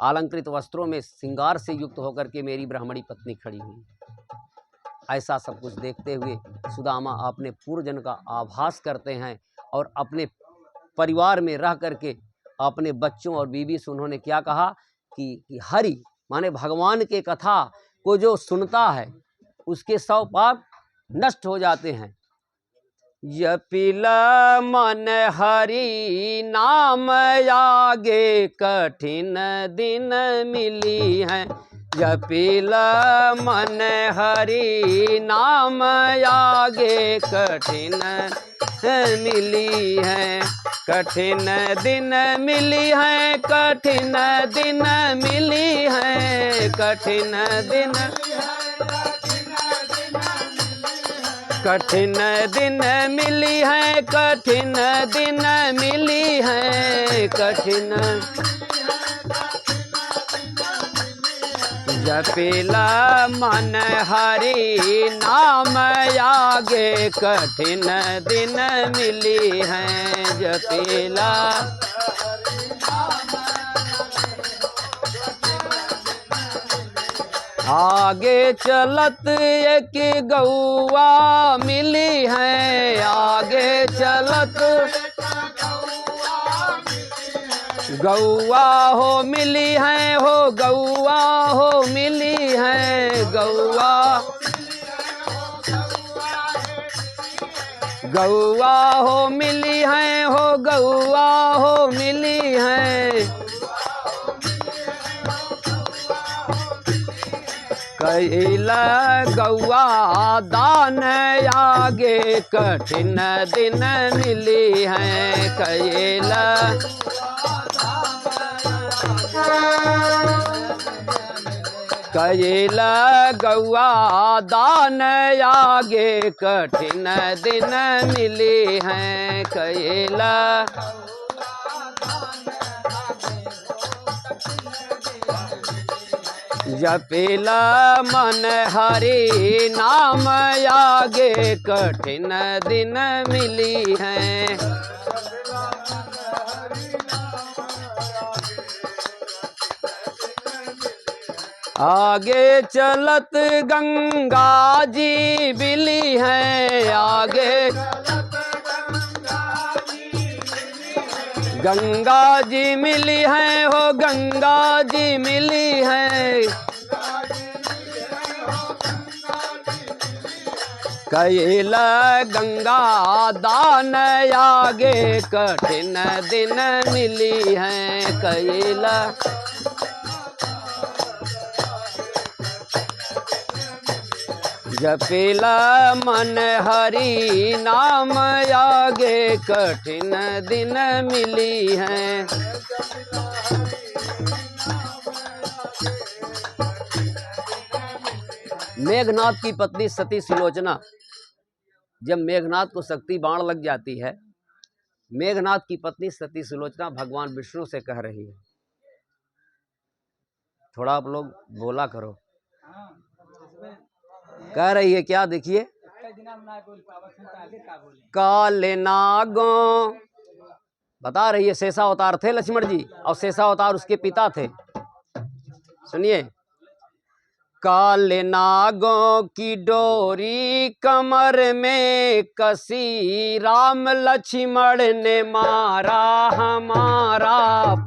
[SPEAKER 1] अलंकृत वस्त्रों में श्रृंगार से युक्त होकर के मेरी ब्राह्मणी पत्नी खड़ी हुई। ऐसा सब कुछ देखते हुए सुदामा अपने पूर्वजन का आभास करते हैं और अपने परिवार में रह करके अपने बच्चों और बीवी से उन्होंने क्या कहा कि हरि माने भगवान के कथा को जो सुनता है उसके 100 पाप नष्ट हो जाते हैं। जपिला मन हरि नाम आगे कठिन दिन मिली है। जपिला मन हरि नाम आगे कठिन मिली है। कठिन दिन मिली है, कठिन दिन मिली है, कठिन दिन, कठिन दिन मिली है, कठिन दिन मिली है, कठिन। जपिला मन हरि नाम आगे कठिन दिन मिली है। जपिला आगे चलत एक गौआ मिली है। आगे चलत गौआ हो मिली है, हो गौआ हो मिली है, गौआ, गौआ हो मिली है, हो गौआ हो मिली है। कैला गौआ दान आगे कठिन दिन मिली है। कैला कैला गौआ दान आगे कठिन दिन मिली है। कैला जपिला मन हरि नाम आगे कठिन दिन मिली है। आगे चलत गंगा जी बिली है। आगे गंगा जी मिली है, हो गंगा जी मिली है। कैला गंगा दान आगे कठिन दिन मिली है। कैला जपिला मन हरि नाम आगे कठिन दिन मिली है। मेघनाथ की पत्नी सती सुलोचना, जब मेघनाथ को शक्ति बाण लग जाती है, मेघनाथ की पत्नी सती सुलोचना भगवान विष्णु से कह रही है, थोड़ा आप लोग बोला करो, कह रही है क्या, देखिए, काल नागों, बता रही है शेषा अवतार थे लक्ष्मण जी और शेषा अवतार उसके पिता थे। सुनिए, काल नागों की डोरी कमर में कसी, राम लक्ष्मण ने मारा हमारा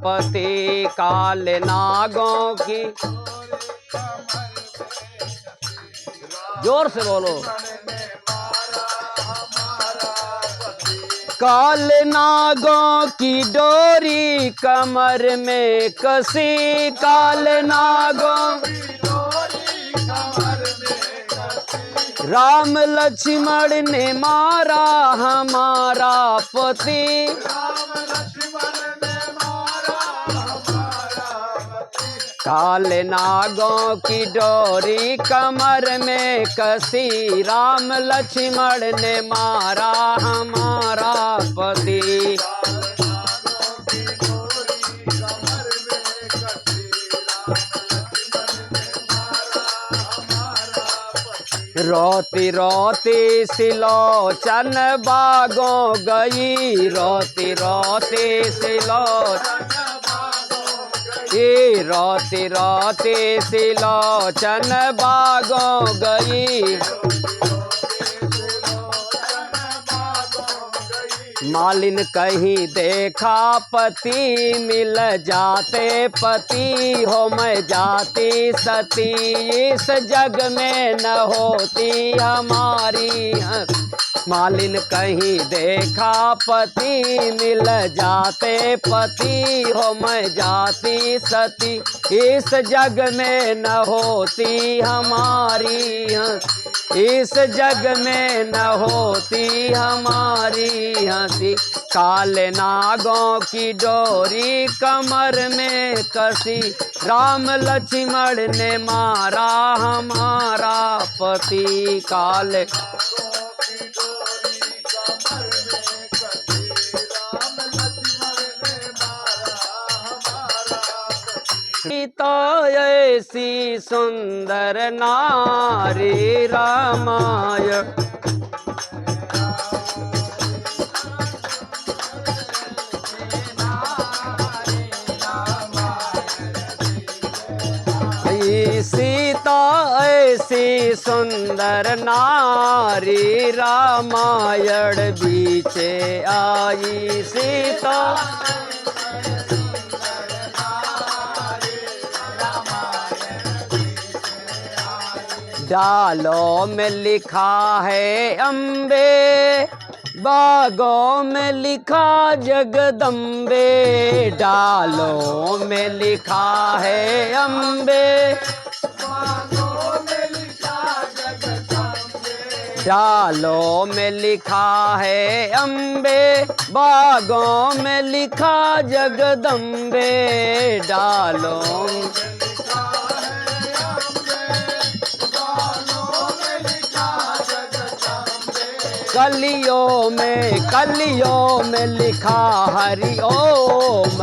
[SPEAKER 1] पति। काल नागों की, जोर से बोलो, काल नागों की डोरी कमर में कसी। काल नागों राम लक्ष्मण ने मारा हमारा पति। काल नागों की डोरी कमर में कसी, राम लक्ष्मण ने मारा हमारा पति। रोती रोती सिलोचन बागों गई, रोती रोती सिलोचन, रोती रोती सिलोचन बागों गई। मालिन कहीं देखा पति मिल जाते पति हो मैं जाती सती इस जग में न होती हमारी। मालिन कहीं देखा पति मिल जाते पति हो मैं जाती सती इस जग में न होती हमारी। इस जग में न होती हमारी हंसी। काले नागों की डोरी कमर में कसी राम लक्ष्मण ने मारा हमारा पति। काले सीता ऐसी सुंदर नारी रामायण। सीता ऐसी सुंदर नारी रामायण बीचे आई। सीता डालों में लिखा है अम्बे बागों में लिखा जगदम्बे। डालों में लिखा है अम्बे डालों में लिखा है अम्बे बागों में लिखा जगदम्बे। डालों कलियों में लिखा हरि ओम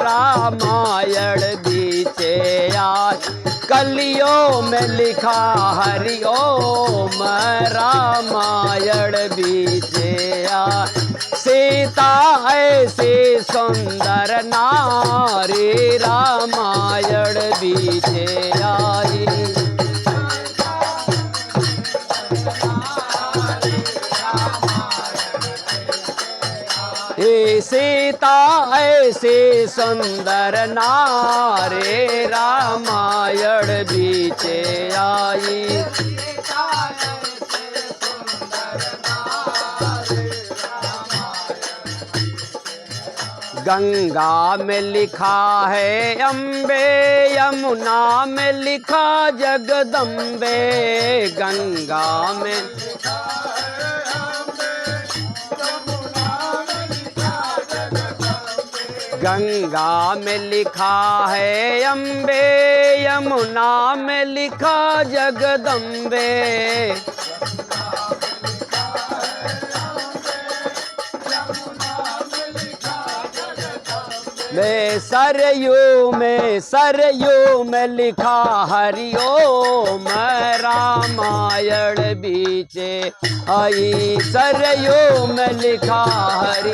[SPEAKER 1] रामायण बीचे आज। कलियों में लिखा हरि ओम रामायण बीचे आज। सीता ऐसी सुंदर नारी रामायण बीचे आई। सीता ऐसी सुंदर नारी रामायण बीचे आई। गंगा में लिखा है अम्बे यमुना में लिखा जगदम्बे। गंगा में लिखा है अम्बे यमुना में लिखा जगदम्बे। सरयू में लिखा हरि ओम रामायण बीचे आई। सरयू में लिखा हरि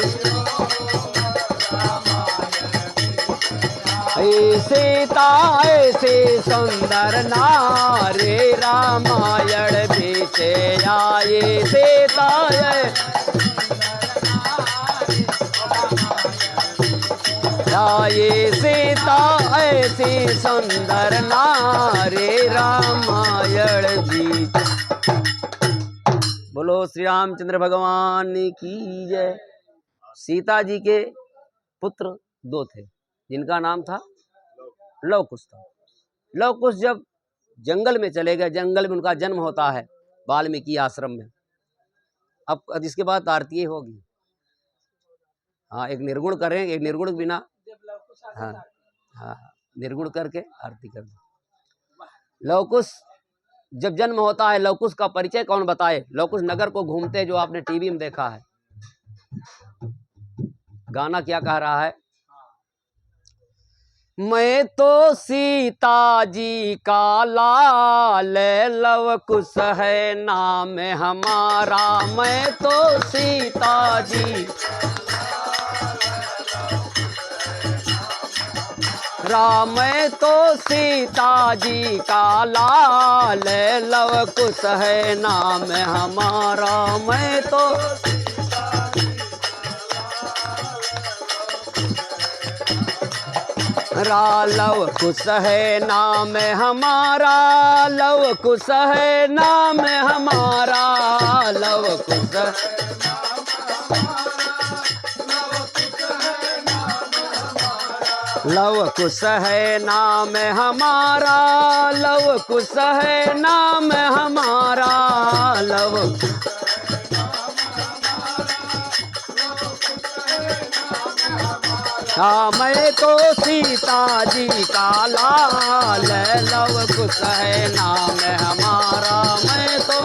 [SPEAKER 1] सीता ऐसी सुंदर नारी रामायण बीचे आई। सीता सीता ऐसी सुंदर नारी रामायण बीचे। बोलो श्री रामचंद्र भगवान की जय। सीता जी के पुत्र दो थे जिनका नाम था लव कुश था। लव कुश जब जंगल में चले गए, जंगल में उनका जन्म होता है वाल्मीकि आश्रम में। अब इसके बाद आरती होगी। हाँ, एक निर्गुण करें, एक निर्गुण बिना। हाँ हाँ, निर्गुण करके आरती कर दो। लव कुश जब जन्म होता है, लव कुश का परिचय कौन बताए? लव कुश नगर को घूमते जो आपने टीवी में देखा है। गाना क्या कह रहा है? मैं तो सीता जी का लाल लव कुश है नाम हमारा। मैं तो सीता जी राम तो सीता जी का लाल लव कुश है नाम हमारा। मैं तो लव कुश है नाम हमारा, लव कुश है नाम हमारा, लव कुश लव कुश है नाम हमारा, लव कुश है नाम हमारा, लव हाँ मैं तो सीता जी का लाल, लव कुश है नाम हमारा, मैं तो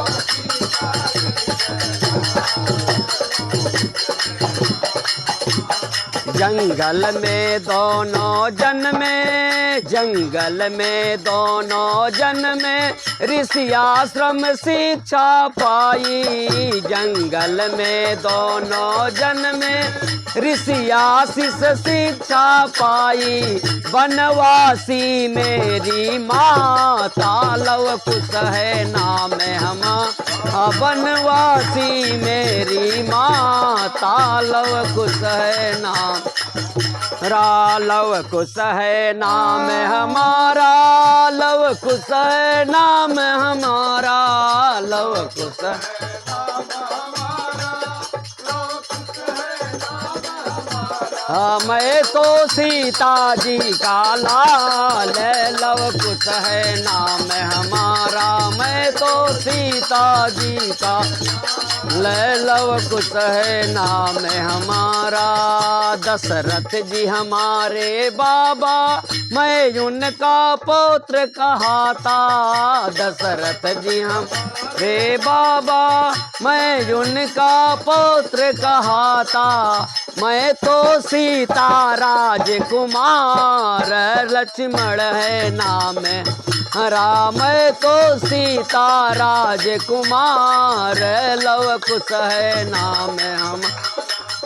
[SPEAKER 1] जंगल में दोनों जन्मे, जंगल में दोनों जन्मे, ऋषि आश्रम शिक्षा पाई, जंगल में दोनों जन्मे, ऋषि आशीष शिक्षा पाई, बनवासी मेरी माता, लव कुश है नाम हमारा, बनवासी मेरी माता, लव कुश है नाम लव कुश है नाम हमारा, लव कुश है नाम हमारा, लव कुश मैं तो सीता जी का लाल, लव कुश है नाम हमारा, मैं तो सीता जी का लव कुश है नाम हमारा। दशरथ जी हमारे बाबा, मैं उनका पौत्र कहाता, दशरथ जी हमारे बाबा, मैं उनका पौत्र कहाता, मैं तो सीता राजकुमार, लक्ष्मण है नाम राम, तो सीता राजकुमार, लव कुश है नाम हम,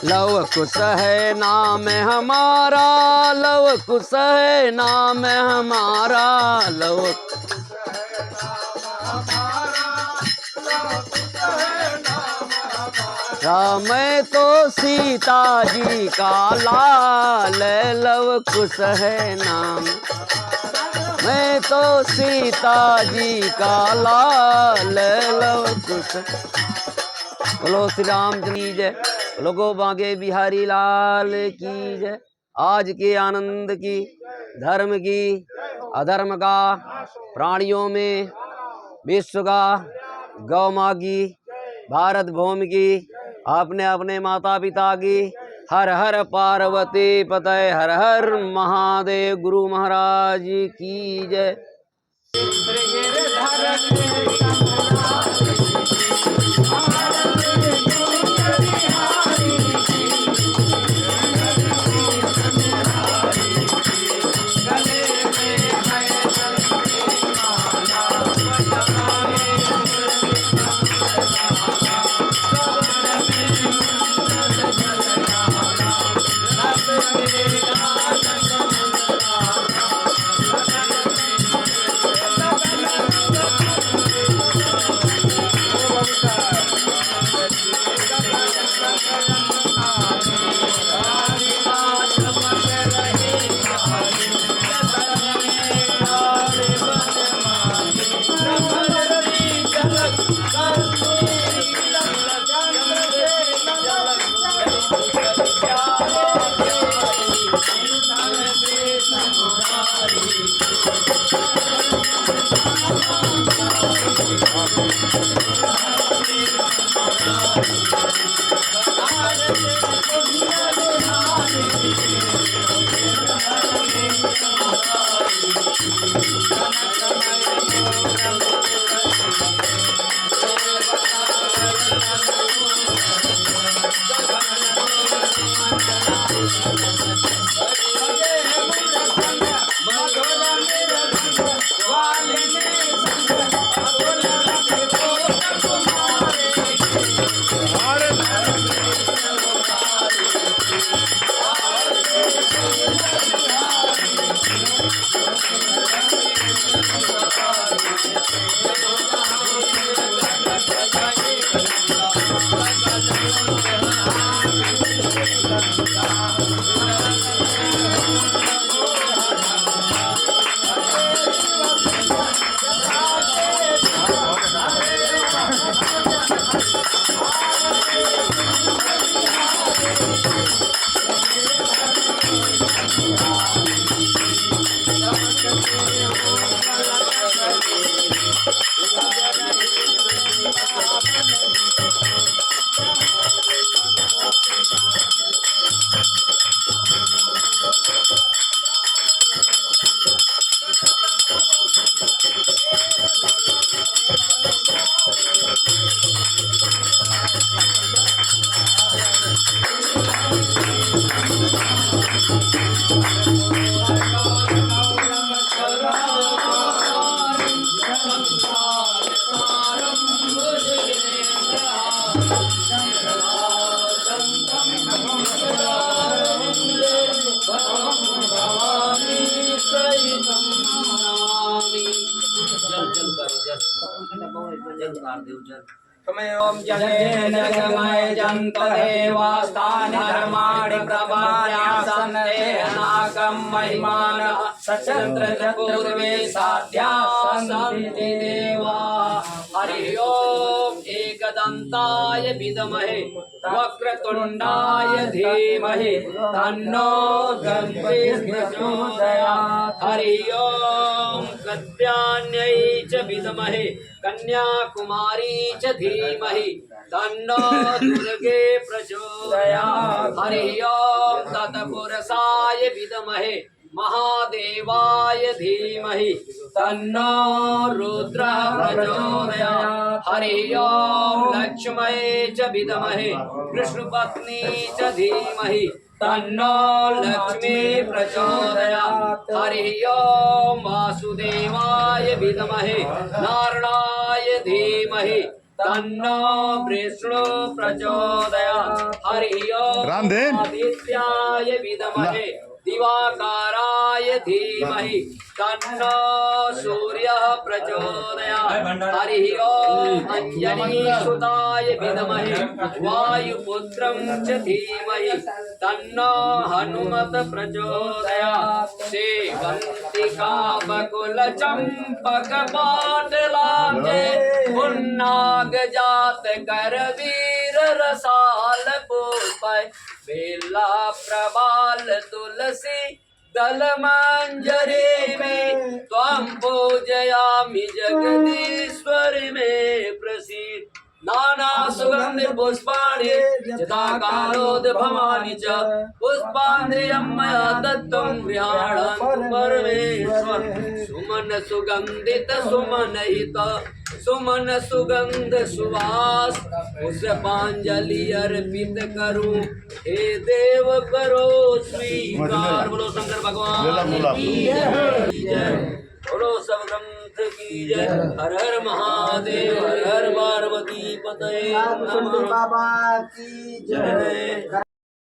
[SPEAKER 1] लव कुश है नाम हमारा, लव कुश है नाम हमारा, लव मैं तो सीता जी का लाल, लव कुश है नाम, मैं तो सीता जी का लाल, लव कुश। बोलो श्री रामचंद्र की जय, लोगो बांके बिहारी लाल की जय। आज के आनंद की, धर्म की, अधर्म का, प्राणियों में, विश्व का, गौ माँ की, भारत भूमि की, अपने अपने माता पिता की, हर हर पार्वती पतय, हर हर महादेव। गुरु महाराज की जय।
[SPEAKER 2] ओम जनेन गमय जंत देवास्तानि धर्माणि प्रभान्यासन्ते अनागम महिमान सचंद्र पूर्वे साध्यासन्ति देवा। हरि ओम एकदंताय विद्महे वक्रतुंडाय धीमहि तन्नो दन्ति प्रचोदयात्। हरि ओम कत्यान्यै च विद्महे कन्याकुमारी च धीमहि तन्नो दुर्गे प्रचोदयात्। हरि ओम तत्पुरुषाय विद्महे महादेवाय धीमहि तन्नो रुद्रः प्रचोदयात्। हरि ओम लक्ष्मै च विद्महे विष्णुपत्नी च धीमहि तन्नो लक्ष्मी प्रचोदयात्। हरि ओम वासुदेवाय विद्महे नारायणाय धीमहि तन्नो विष्णु प्रचोदयात्। हरि ओम आदित्याय विद्महे दिवाकराय धीमहि तन्नो सूर्यः प्रचोदयात्। हरि ओम अंजनीसुताय विद्महे वायुपुत्रं च धीमहि तन्नो हनुमत प्रचोदयात्। सेवन्तिका बकुल चंपक पाटलांगे पुन्नाग जात करवीर रसाल पुष्पै बेला प्रबाल तुलसी दल मंजरी में त्वं पूजयामि जगदीश्वर में प्रसीद। नाना सुगंध पुष्पाणि यथा कालोद्भवानि च पुष्पाण्यं मया दत्तं गृहाणां परमेश्वर। सुमन सुगंधित सुमन हित सुमन सुगंध सुवास पुष्पांजलि अर्पित करूं हे देव करो स्वीकार। बोलो शंकर भगवान की जय। बोलो सब ग्रंथ की जय। हर हर महादेव हर हर पार्वती पतये नमः।
[SPEAKER 5] बाबा की जय।